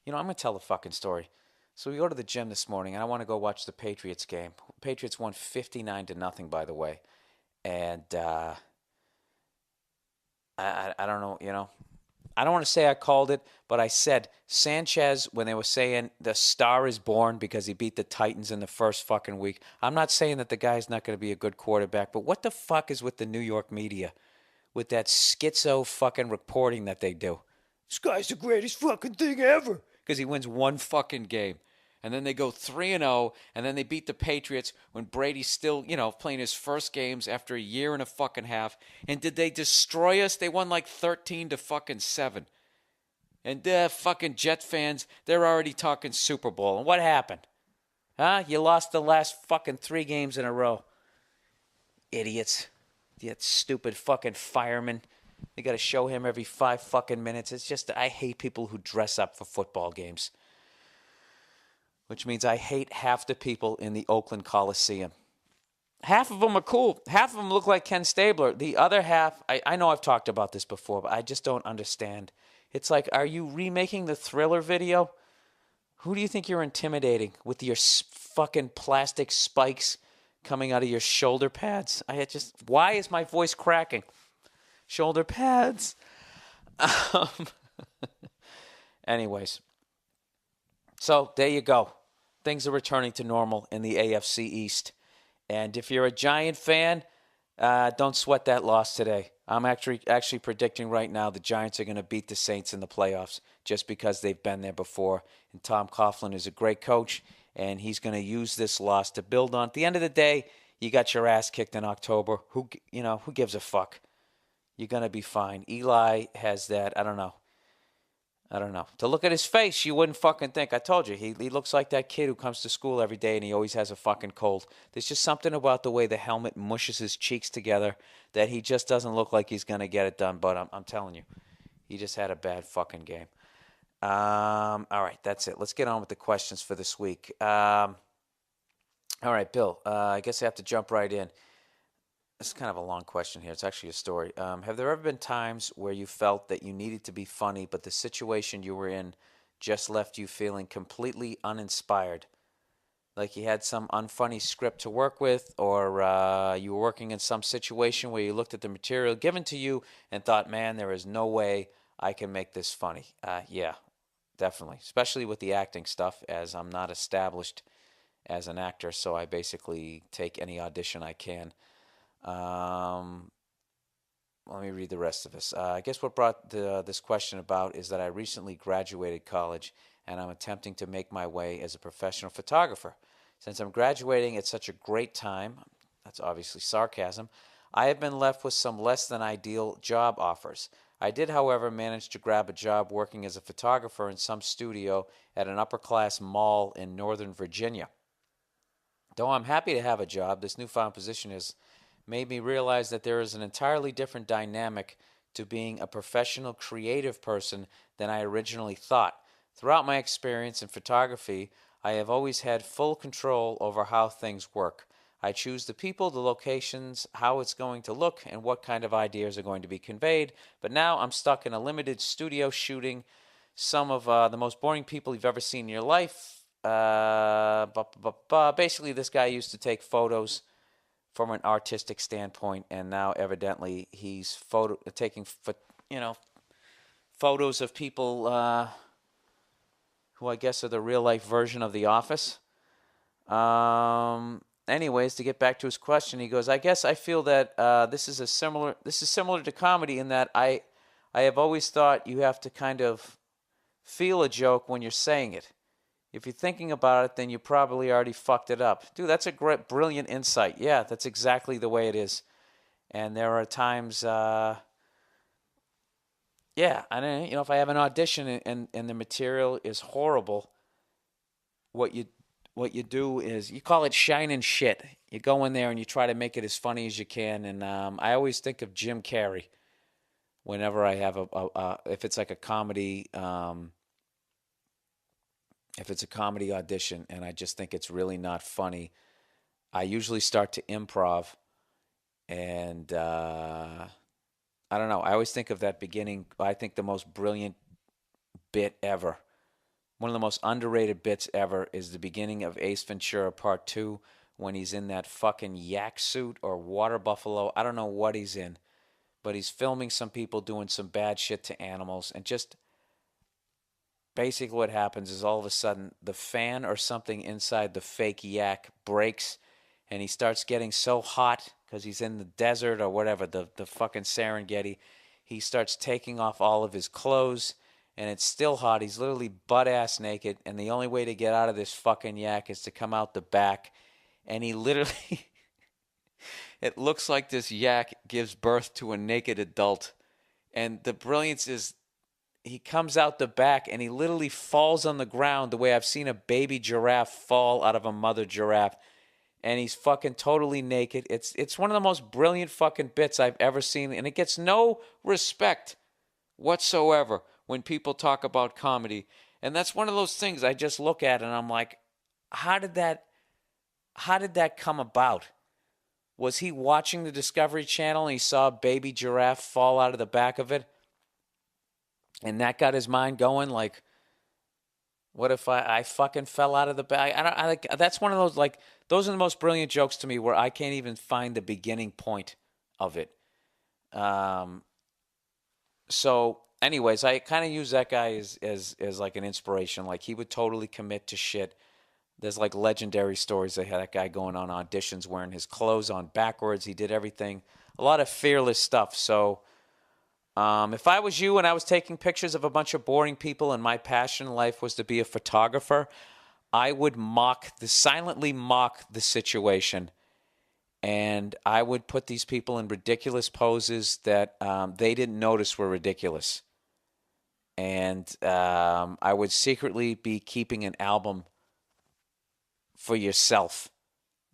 I'm going to tell the fucking story. So we go to the gym this morning, and I want to go watch the Patriots game. Patriots won 59-0, by the way. And I don't know, I don't want to say I called it, but I said Sanchez, when they were saying the star is born because he beat the Titans in the first fucking week. I'm not saying that the guy's not going to be a good quarterback, but what the fuck is with the New York media? With that schizo fucking reporting that they do. This guy's the greatest fucking thing ever. Because he wins one fucking game. And then they go 3-0, and then they beat the Patriots when Brady's still, playing his first games after a year and a fucking half. And did they destroy us? They won like 13-7. And fucking Jet fans, they're already talking Super Bowl. And what happened? Huh? You lost the last fucking 3 games in a row. Idiots. That stupid fucking fireman. They got to show him every 5 fucking minutes. It's just, I hate people who dress up for football games. Which means I hate half the people in the Oakland Coliseum. Half of them are cool. Half of them look like Ken Stabler. The other half, I know I've talked about this before, but I just don't understand. It's like, are you remaking the Thriller video? Who do you think you're intimidating with your fucking plastic spikes coming out of your shoulder pads? Why is my voice cracking? Shoulder pads. Anyways. So, there you go. Things are returning to normal in the AFC East. And if you're a Giant fan, don't sweat that loss today. I'm actually predicting right now the Giants are going to beat the Saints in the playoffs just because they've been there before. And Tom Coughlin is a great coach, and he's going to use this loss to build on. At the end of the day, you got your ass kicked in October. Who gives a fuck? You're going to be fine. Eli has that, I don't know. To look at his face, you wouldn't fucking think. I told you, he looks like that kid who comes to school every day and he always has a fucking cold. There's just something about the way the helmet mushes his cheeks together that he just doesn't look like he's going to get it done. But I'm telling you, he just had a bad fucking game. All right, that's it. Let's get on with the questions for this week. All right, Bill, I guess I have to jump right in. This is kind of a long question here. It's actually a story. Have there ever been times where you felt that you needed to be funny, but the situation you were in just left you feeling completely uninspired? Like you had some unfunny script to work with, or you were working in some situation where you looked at the material given to you and thought, man, there is no way I can make this funny. Yeah, definitely. Especially with the acting stuff, as I'm not established as an actor, so I basically take any audition I can. Let me read the rest of this. I guess what brought this question about is that I recently graduated college and I'm attempting to make my way as a professional photographer. Since I'm graduating at such a great time, that's obviously sarcasm, I have been left with some less than ideal job offers. I did, however, manage to grab a job working as a photographer in some studio at an upper-class mall in Northern Virginia. Though I'm happy to have a job, this newfound position has made me realize that there is an entirely different dynamic to being a professional creative person than I originally thought. Throughout my experience in photography, I have always had full control over how things work. I choose the people, the locations, how it's going to look, and what kind of ideas are going to be conveyed. But now I'm stuck in a limited studio shooting some of the most boring people you've ever seen in your life. Basically, this guy used to take photos from an artistic standpoint, and now evidently he's taking photos of people who I guess are the real life version of The Office. Anyways, to get back to his question, he goes, I guess I feel that this is similar to comedy in that I have always thought you have to kind of feel a joke when you're saying it. If you're thinking about it, then you probably already fucked it up. Dude, that's a great, brilliant insight. Yeah, that's exactly the way it is. And there are times, if I have an audition and the material is horrible, what you do is you call it shining shit. You go in there and you try to make it as funny as you can. And I always think of Jim Carrey whenever I have if it's like a comedy. If it's a comedy audition and I just think it's really not funny, I usually start to improv. And I don't know. I always think of that beginning. I think the most brilliant bit ever, one of the most underrated bits ever, is the beginning of Ace Ventura Part 2 when he's in that fucking yak suit or water buffalo. I don't know what he's in, but he's filming some people doing some bad shit to animals, and just basically what happens is all of a sudden the fan or something inside the fake yak breaks and he starts getting so hot because he's in the desert or whatever, the fucking Serengeti. He starts taking off all of his clothes and it's still hot. He's literally butt-ass naked, and the only way to get out of this fucking yak is to come out the back. And he literally, it looks like this yak gives birth to a naked adult. And the brilliance is he comes out the back, and he literally falls on the ground the way I've seen a baby giraffe fall out of a mother giraffe. And he's fucking totally naked. It's one of the most brilliant fucking bits I've ever seen, and it gets no respect whatsoever when people talk about comedy. And that's one of those things I just look at and I'm like, how did that come about? Was he watching the Discovery Channel and he saw a baby giraffe fall out of the back of it? And that got his mind going, like, what if I fucking fell out of the back? That's one of those, like, those are the most brilliant jokes to me where I can't even find the beginning point of it. So, anyways, I kind of use that guy as like an inspiration. Like, he would totally commit to shit. There's like legendary stories. They had that guy going on auditions wearing his clothes on backwards. He did everything. A lot of fearless stuff. So, if I was you and I was taking pictures of a bunch of boring people and my passion in life was to be a photographer, I would silently mock the situation. And I would put these people in ridiculous poses that they didn't notice were ridiculous. And I would secretly be keeping an album for yourself,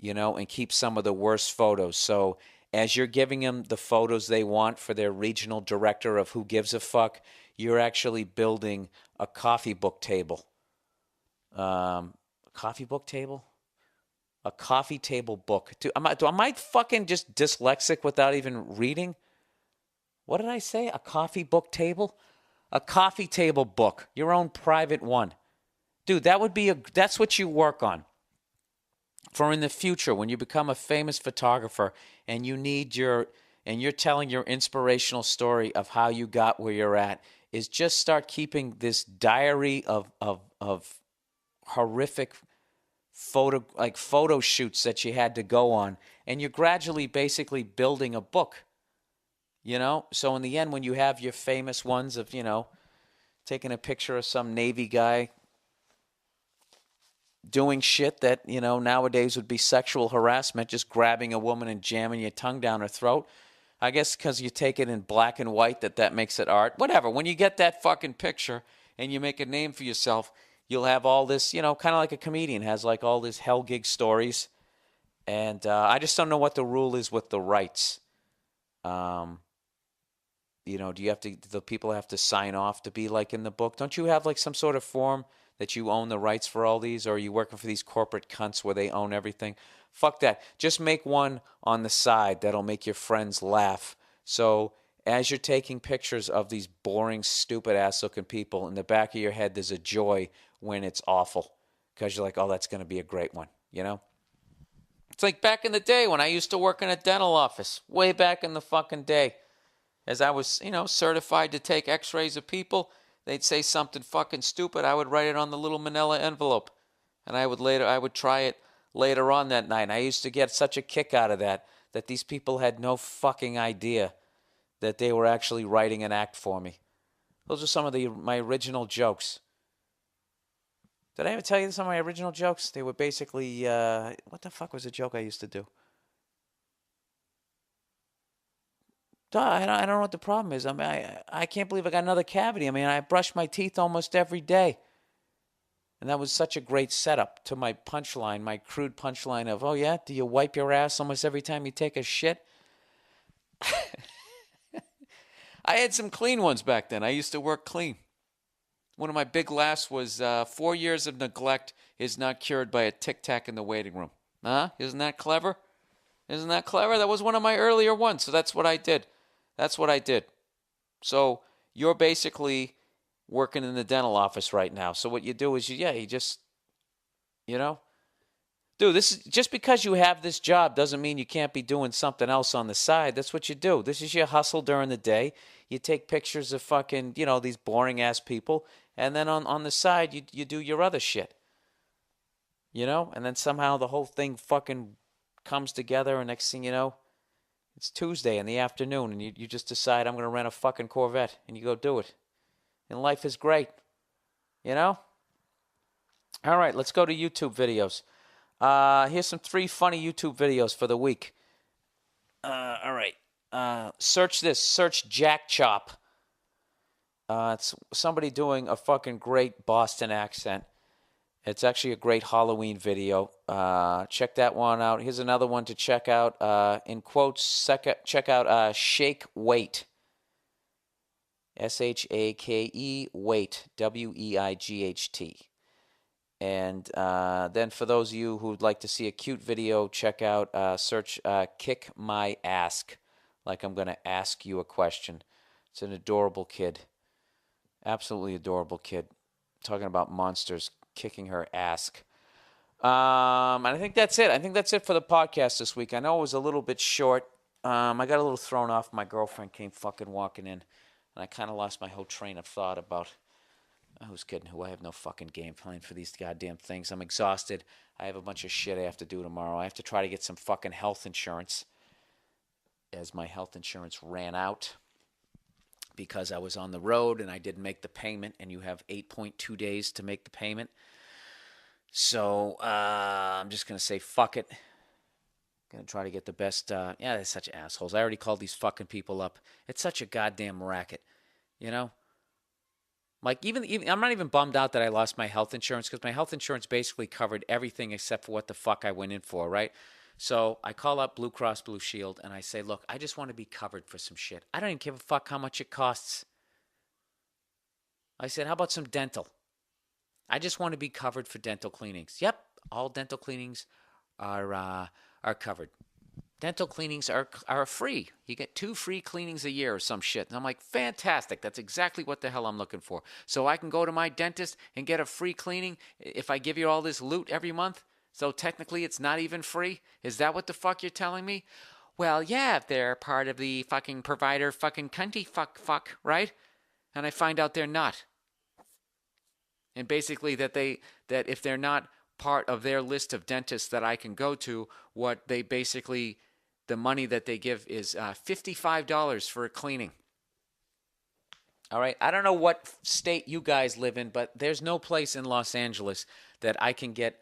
and keep some of the worst photos. So as you're giving them the photos they want for their regional director of Who Gives a Fuck, you're actually building a coffee book table. A coffee table book. Am I fucking just dyslexic without even reading? What did I say? A coffee book table? A coffee table book. Your own private one. Dude, that's what you work on. For in the future, when you become a famous photographer and you're telling your inspirational story of how you got where you're at, is just start keeping this diary of horrific photo shoots that you had to go on, and you're gradually basically building a book. So in the end, when you have your famous ones of, taking a picture of some Navy guy doing shit that, nowadays would be sexual harassment, just grabbing a woman and jamming your tongue down her throat. I guess because you take it in black and white that makes it art. Whatever. When you get that fucking picture and you make a name for yourself, you'll have all this, kind of like a comedian has like all this hell gig stories. And I just don't know what the rule is with the rights. Do the people have to sign off to be like in the book? Don't you have like some sort of form that you own the rights for all these? Or are you working for these corporate cunts where they own everything? Fuck that. Just make one on the side that'll make your friends laugh. So as you're taking pictures of these boring, stupid-ass looking people, in the back of your head there's a joy when it's awful. Because you're like, oh, that's going to be a great one, It's like back in the day when I used to work in a dental office. Way back in the fucking day. As I was, certified to take x-rays of people, they'd say something fucking stupid. I would write it on the little manila envelope. And I would try it later on that night. And I used to get such a kick out of that these people had no fucking idea that they were actually writing an act for me. Those are some of my original jokes. Did I ever tell you some of my original jokes? They were basically, what the fuck was the joke I used to do? I don't know what the problem is. I can't believe I got another cavity. I brush my teeth almost every day. And that was such a great setup to my punchline, my crude punchline of, oh yeah, do you wipe your ass almost every time you take a shit? I had some clean ones back then. I used to work clean. One of my big laughs was 4 years of neglect is not cured by a tic-tac in the waiting room. Huh? Isn't that clever? That was one of my earlier ones, so that's what I did. So you're basically working in the dental office right now. So what you do is you just, dude, this is just because you have this job doesn't mean you can't be doing something else on the side. That's what you do. This is your hustle during the day. You take pictures of fucking, these boring ass people, and then on the side you do your other shit. And then somehow the whole thing fucking comes together, and next thing you know, it's Tuesday in the afternoon, and you just decide I'm going to rent a fucking Corvette, and you go do it. and life is great. You know? All right, let's go to YouTube videos. Here's some 3 funny YouTube videos for the week. All right. Search this. Search Jack Chop. It's somebody doing a fucking great Boston accent. It's actually a great Halloween video. Check that one out. Here's another one to check out. In quotes, check out Shake Weight. Shake Weight. Weight. And then for those of you who'd like to see a cute video, check out, search Kick My Ask. Like I'm going to ask you a question. It's an adorable kid. Absolutely adorable kid. Talking about monsters kicking her ass. And I think that's it. I think that's it for the podcast this week. I know it was a little bit short. I got a little thrown off. My girlfriend came fucking walking in, and I kind of lost my whole train of thought about who's kidding who. I have no fucking game plan for these goddamn things. I'm exhausted. I have a bunch of shit I have to do tomorrow. I have to try to get some fucking health insurance, as my health insurance ran out because I was on the road and I didn't make the payment, and you have 8.2 days to make the payment. So I'm just going to say fuck it. Going to try to get the best. Yeah, they're such assholes. I already called these fucking people up. It's such a goddamn racket, you know? Like, even I'm not even bummed out that I lost my health insurance, because my health insurance basically covered everything except for what the fuck I went in for, right? So I call up Blue Cross Blue Shield and I say, look, I just want to be covered for some shit. I don't even give a fuck how much it costs. I said, how about some dental? I just want to be covered for dental cleanings. Yep, all dental cleanings are covered. Dental cleanings are free. You get 2 free cleanings a year or some shit. And I'm like, fantastic. That's exactly what the hell I'm looking for. So I can go to my dentist and get a free cleaning if I give you all this loot every month. So technically it's not even free? Is that what the fuck you're telling me? Well, yeah, if they're part of the fucking provider fucking cunty fuck, right? And I find out they're not. And basically that if they're not part of their list of dentists that I can go to, what they basically, the money that they give is $55 for a cleaning. All right, I don't know what state you guys live in, but there's no place in Los Angeles that I can get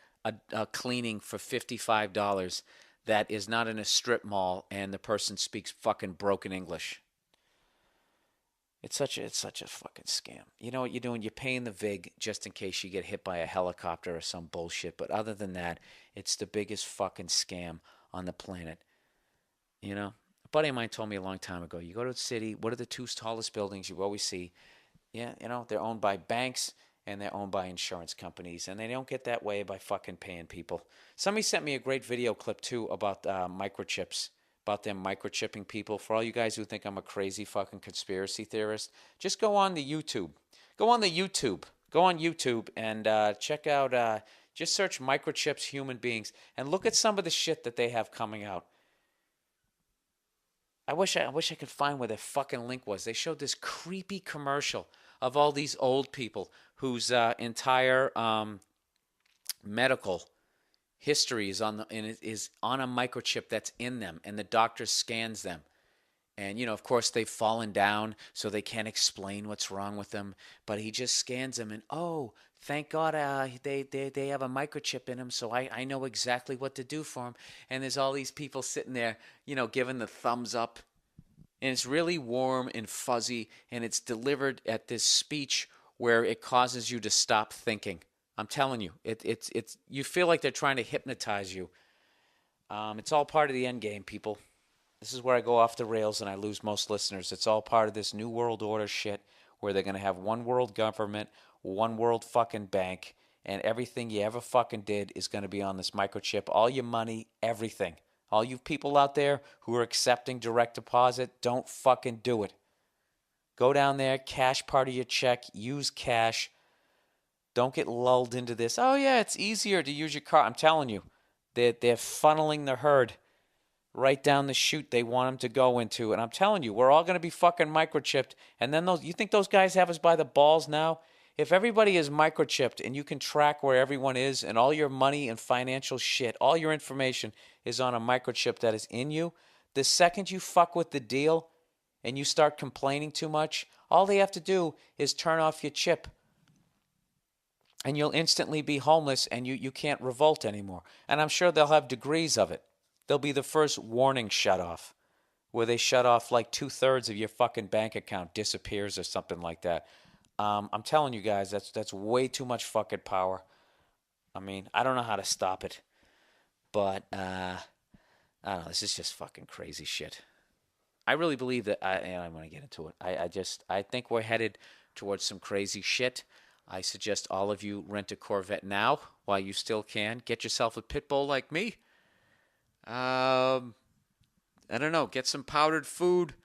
a cleaning for $55 that is not in a strip mall and the person speaks fucking broken English. It's such a fucking scam. You know what you're doing? You're paying the VIG just in case you get hit by a helicopter or some bullshit. But other than that, it's the biggest fucking scam on the planet. You know? A buddy of mine told me a long time ago, you go to the city, what are the 2 tallest buildings you always see? Yeah, you know, they're owned by banks and they're owned by insurance companies. And they don't get that way by fucking paying people. Somebody sent me a great video clip, too, about microchips. About them microchipping people. For all you guys who think I'm a crazy fucking conspiracy theorist, just go on the YouTube. Go on YouTube and check out, just search microchips human beings and look at some of the shit that they have coming out. I wish I could find where the fucking link was. They showed this creepy commercial of all these old people whose entire medical history is on a microchip that's in them, and the doctor scans them. And, you know, of course, they've fallen down, so they can't explain what's wrong with them. But he just scans them, and, oh, thank God they have a microchip in them, so I know exactly what to do for them. And there's all these people sitting there, you know, giving the thumbs up. And it's really warm and fuzzy, and it's delivered at this speech where it causes you to stop thinking. I'm telling you, it's you feel like they're trying to hypnotize you. It's all part of the end game, people. This is where I go off the rails and I lose most listeners. It's all part of this new world order shit where they're going to have one world government, one world fucking bank, and everything you ever fucking did is going to be on this microchip. All your money, everything. All you people out there who are accepting direct deposit, don't fucking do it. Go down there, cash part of your check, use cash. Don't get lulled into this. Oh, yeah, it's easier to use your card. I'm telling you, they're funneling the herd right down the chute they want them to go into. And I'm telling you, we're all going to be fucking microchipped. And then you think those guys have us by the balls now? If everybody is microchipped and you can track where everyone is and all your money and financial shit, all your information is on a microchip that is in you, the second you fuck with the deal and you start complaining too much, All they have to do is turn off your chip, and you'll instantly be homeless, and you can't revolt anymore. And I'm sure they'll have degrees of it. They'll be the first warning shut off, where they shut off like 2/3 of your fucking bank account disappears or something like that. I'm telling you guys, that's way too much fucking power. I mean, I don't know how to stop it, but I don't know. This is just fucking crazy shit. I really believe that, and I'm going to get into it. I think we're headed towards some crazy shit. I suggest all of you rent a Corvette now while you still can. Get yourself a pit bull like me. I don't know. Get some powdered food.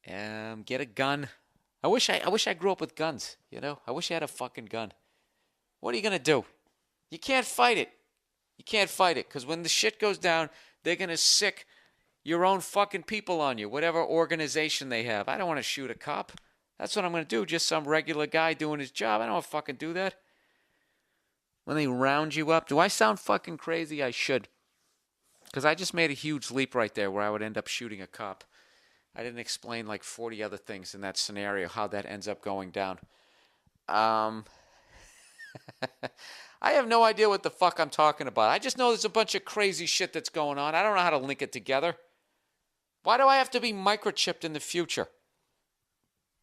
Get a gun. I wish I grew up with guns. You know, I wish I had a fucking gun. What are you gonna do? You can't fight it. You can't fight it, because when the shit goes down, they're gonna sick your own fucking people on you, whatever organization they have. I don't want to shoot a cop. That's what I'm gonna do. Just some regular guy doing his job. I don't want to fucking do that. When they round you up, do I sound fucking crazy? I should. Because I just made a huge leap right there where I would end up shooting a cop. I didn't explain like 40 other things in that scenario, how that ends up going down. I have no idea what the fuck I'm talking about. I just know there's a bunch of crazy shit that's going on. I don't know how to link it together. Why do I have to be microchipped in the future?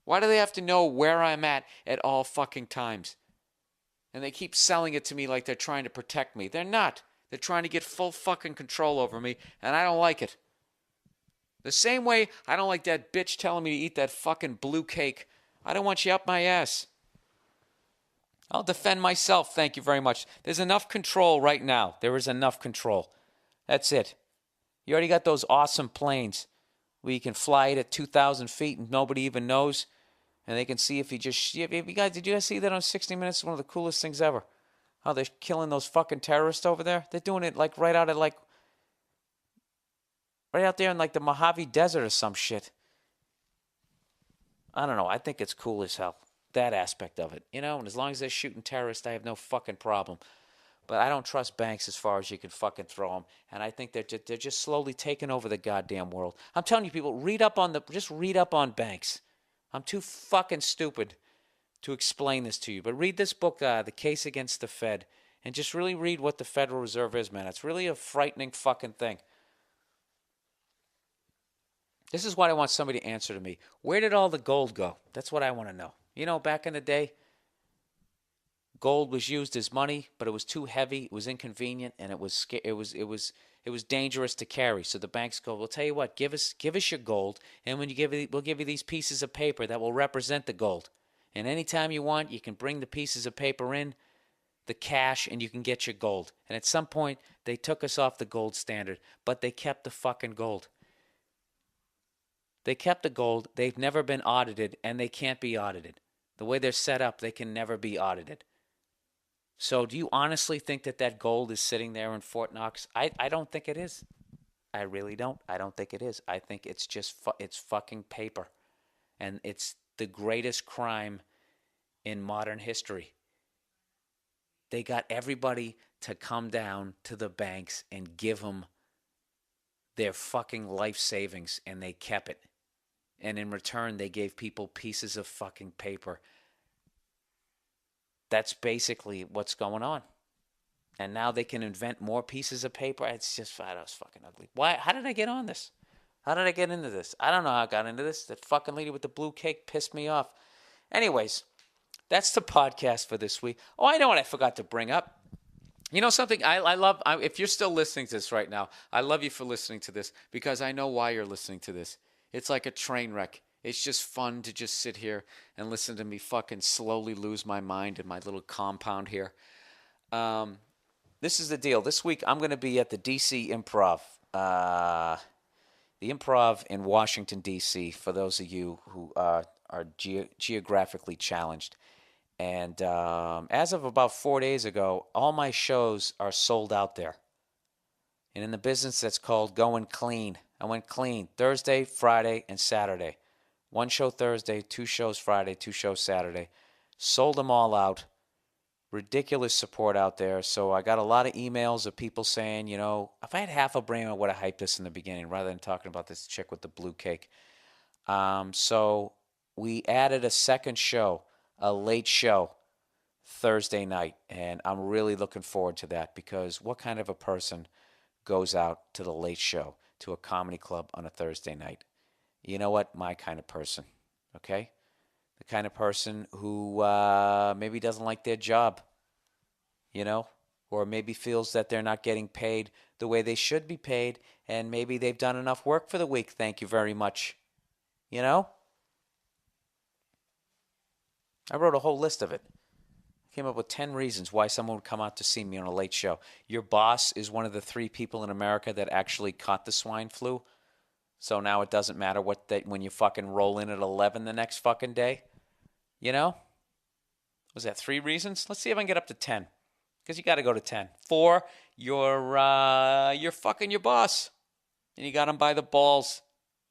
Why do they have to know where I'm at all fucking times? And they keep selling it to me like they're trying to protect me. They're not. They're trying to get full fucking control over me, and I don't like it. The same way I don't like that bitch telling me to eat that fucking blue cake. I don't want you up my ass. I'll defend myself, thank you very much. There's enough control right now. There is enough control. That's it. You already got those awesome planes where you can fly it at 2,000 feet and nobody even knows. And they can see if you just... If you guys, did you guys see that on 60 Minutes? It's one of the coolest things ever. How they're killing those fucking terrorists over there. They're doing it like right out of like... Right out there in like the Mojave Desert or some shit. I don't know. I think it's cool as hell. That aspect of it. You know, and as long as they're shooting terrorists, I have no fucking problem. But I don't trust banks as far as you can fucking throw them. And I think they're just slowly taking over the goddamn world. I'm telling you people, just read up on banks. I'm too fucking stupid to explain this to you. But read this book, The Case Against the Fed. And just really read what the Federal Reserve is, man. It's really a frightening fucking thing. This is what I want somebody to answer to me. Where did all the gold go? That's what I want to know. You know, back in the day, gold was used as money, but it was too heavy, it was inconvenient, and it was dangerous to carry. So the banks go, "We'll tell you what, give us your gold, and when we'll give you these pieces of paper that will represent the gold. And anytime you want, you can bring the pieces of paper in, the cash, and you can get your gold." And at some point, they took us off the gold standard, but they kept the fucking gold. They kept the gold. They've never been audited, and they can't be audited. The way they're set up, they can never be audited. So do you honestly think that gold is sitting there in Fort Knox? I don't think it is. I really don't. I don't think it is. I think it's just it's fucking paper. And it's the greatest crime in modern history. They got everybody to come down to the banks and give them their fucking life savings, and they kept it. And in return, they gave people pieces of fucking paper. That's basically what's going on. And now they can invent more pieces of paper. It's just, that was fucking ugly. Why? How did I get on this? How did I get into this? I don't know how I got into this. That fucking lady with the blue cake pissed me off. Anyways, that's the podcast for this week. Oh, I know what I forgot to bring up. You know something? I love, if you're still listening to this right now, I love you for listening to this because I know why you're listening to this. It's like a train wreck. It's just fun to just sit here and listen to me fucking slowly lose my mind in my little compound here. This is the deal. This week I'm going to be at the D.C. Improv. The Improv in Washington, D.C., for those of you who are geographically challenged. And as of about 4 days ago, all my shows are sold out there. And in the business, that's called going clean. I went clean Thursday, Friday, and Saturday. 1 show Thursday, 2 shows Friday, 2 shows Saturday. Sold them all out. Ridiculous support out there. So I got a lot of emails of people saying, you know, if I had half a brain, I would have hyped this in the beginning rather than talking about this chick with the blue cake. So we added a second show, a late show, Thursday night. And I'm really looking forward to that because what kind of a person goes out to the late show, to a comedy club on a Thursday night? You know what? My kind of person, okay? The kind of person who maybe doesn't like their job, you know, or maybe feels that they're not getting paid the way they should be paid, and maybe they've done enough work for the week. Thank you very much. You know? I wrote a whole list of it. Came up with 10 reasons why someone would come out to see me on a late show. Your boss is one of the 3 people in America that actually caught the swine flu. So now it doesn't matter when you fucking roll in at 11 the next fucking day. You know? Was that 3 reasons? Let's see if I can get up to 10. Because you got to go to 10. 4, you're fucking your boss. And you got him by the balls.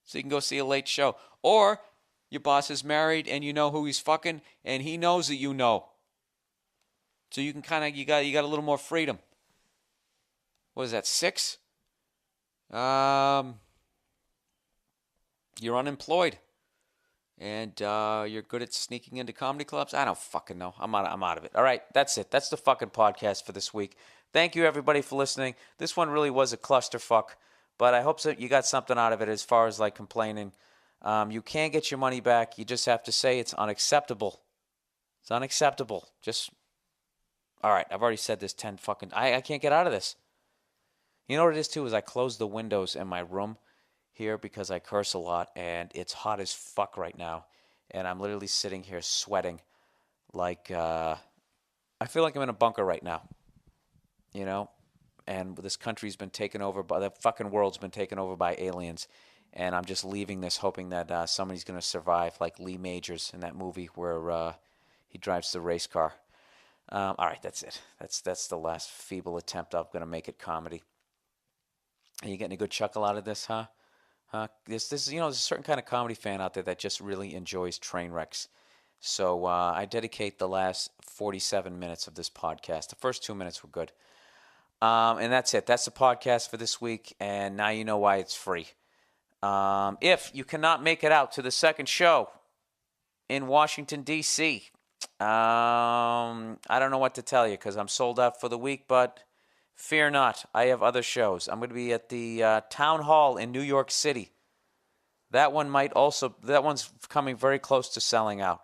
So you can go see a late show. Or your boss is married and you know who he's fucking and he knows that you know. So you can kind of, you got a little more freedom. What is that, 6? You're unemployed. And you're good at sneaking into comedy clubs? I don't fucking know. I'm out of it. All right, that's it. That's the fucking podcast for this week. Thank you, everybody, for listening. This one really was a clusterfuck, but I hope you got something out of it as far as, like, complaining. You can't get your money back. You just have to say it's unacceptable. It's unacceptable. All right, I've already said this 10 fucking... I can't get out of this. You know what it is, too, is I closed the windows in my room here because I curse a lot, and it's hot as fuck right now, and I'm literally sitting here sweating like, I feel like I'm in a bunker right now, you know, and this country's been taken over by, the fucking world's been taken over by aliens, and I'm just leaving this hoping that somebody's going to survive, like Lee Majors in that movie where he drives the race car. All right, that's it. That's the last feeble attempt I'm going to make at comedy. Are you getting a good chuckle out of this, huh? This is, you know, there's a certain kind of comedy fan out there that just really enjoys train wrecks. So I dedicate the last 47 minutes of this podcast. The first 2 minutes were good. And that's it. That's the podcast for this week. And now you know why it's free. If you cannot make it out to the second show in Washington, D.C., I don't know what to tell you because I'm sold out for the week, but fear not. I have other shows. I'm going to be at the Town Hall in New York City. That one's coming very close to selling out.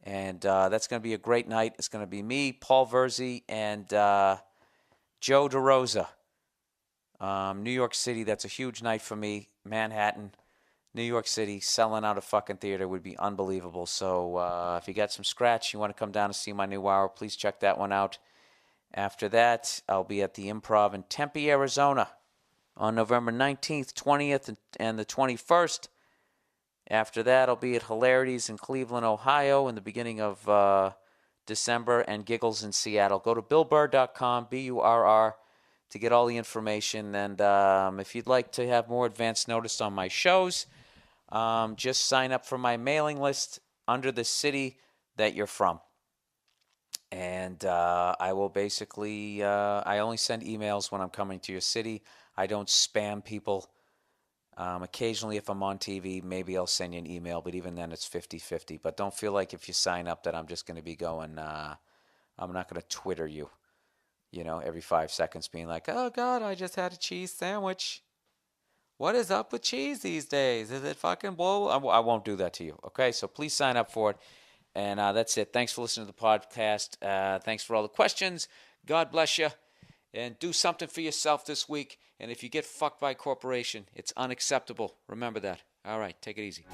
And that's going to be a great night. It's going to be me, Paul Verzi, and Joe DeRosa. New York City, that's a huge night for me. Manhattan, New York City, selling out a fucking theater would be unbelievable. So if you got some scratch, you want to come down and see my new hour, please check that one out. After that, I'll be at the Improv in Tempe, Arizona on November 19th, 20th, and the 21st. After that, I'll be at Hilarities in Cleveland, Ohio in the beginning of December, and Giggles in Seattle. Go to BillBurr.com, B-U-R-R, to get all the information. And if you'd like to have more advance notice on my shows, just sign up for my mailing list under the city that you're from. And I will basically, I only send emails when I'm coming to your city. I don't spam people. Occasionally, if I'm on TV, maybe I'll send you an email, but even then it's 50-50. But don't feel like if you sign up that I'm just going to be going, I'm not going to Twitter you, you know, every 5 seconds being like, oh, God, I just had a cheese sandwich. What is up with cheese these days? Is it fucking bull? I won't do that to you, okay? So please sign up for it. And that's it. Thanks for listening to the podcast. Thanks for all the questions. God bless you. And do something for yourself this week. And if you get fucked by a corporation, it's unacceptable. Remember that. All right, take it easy.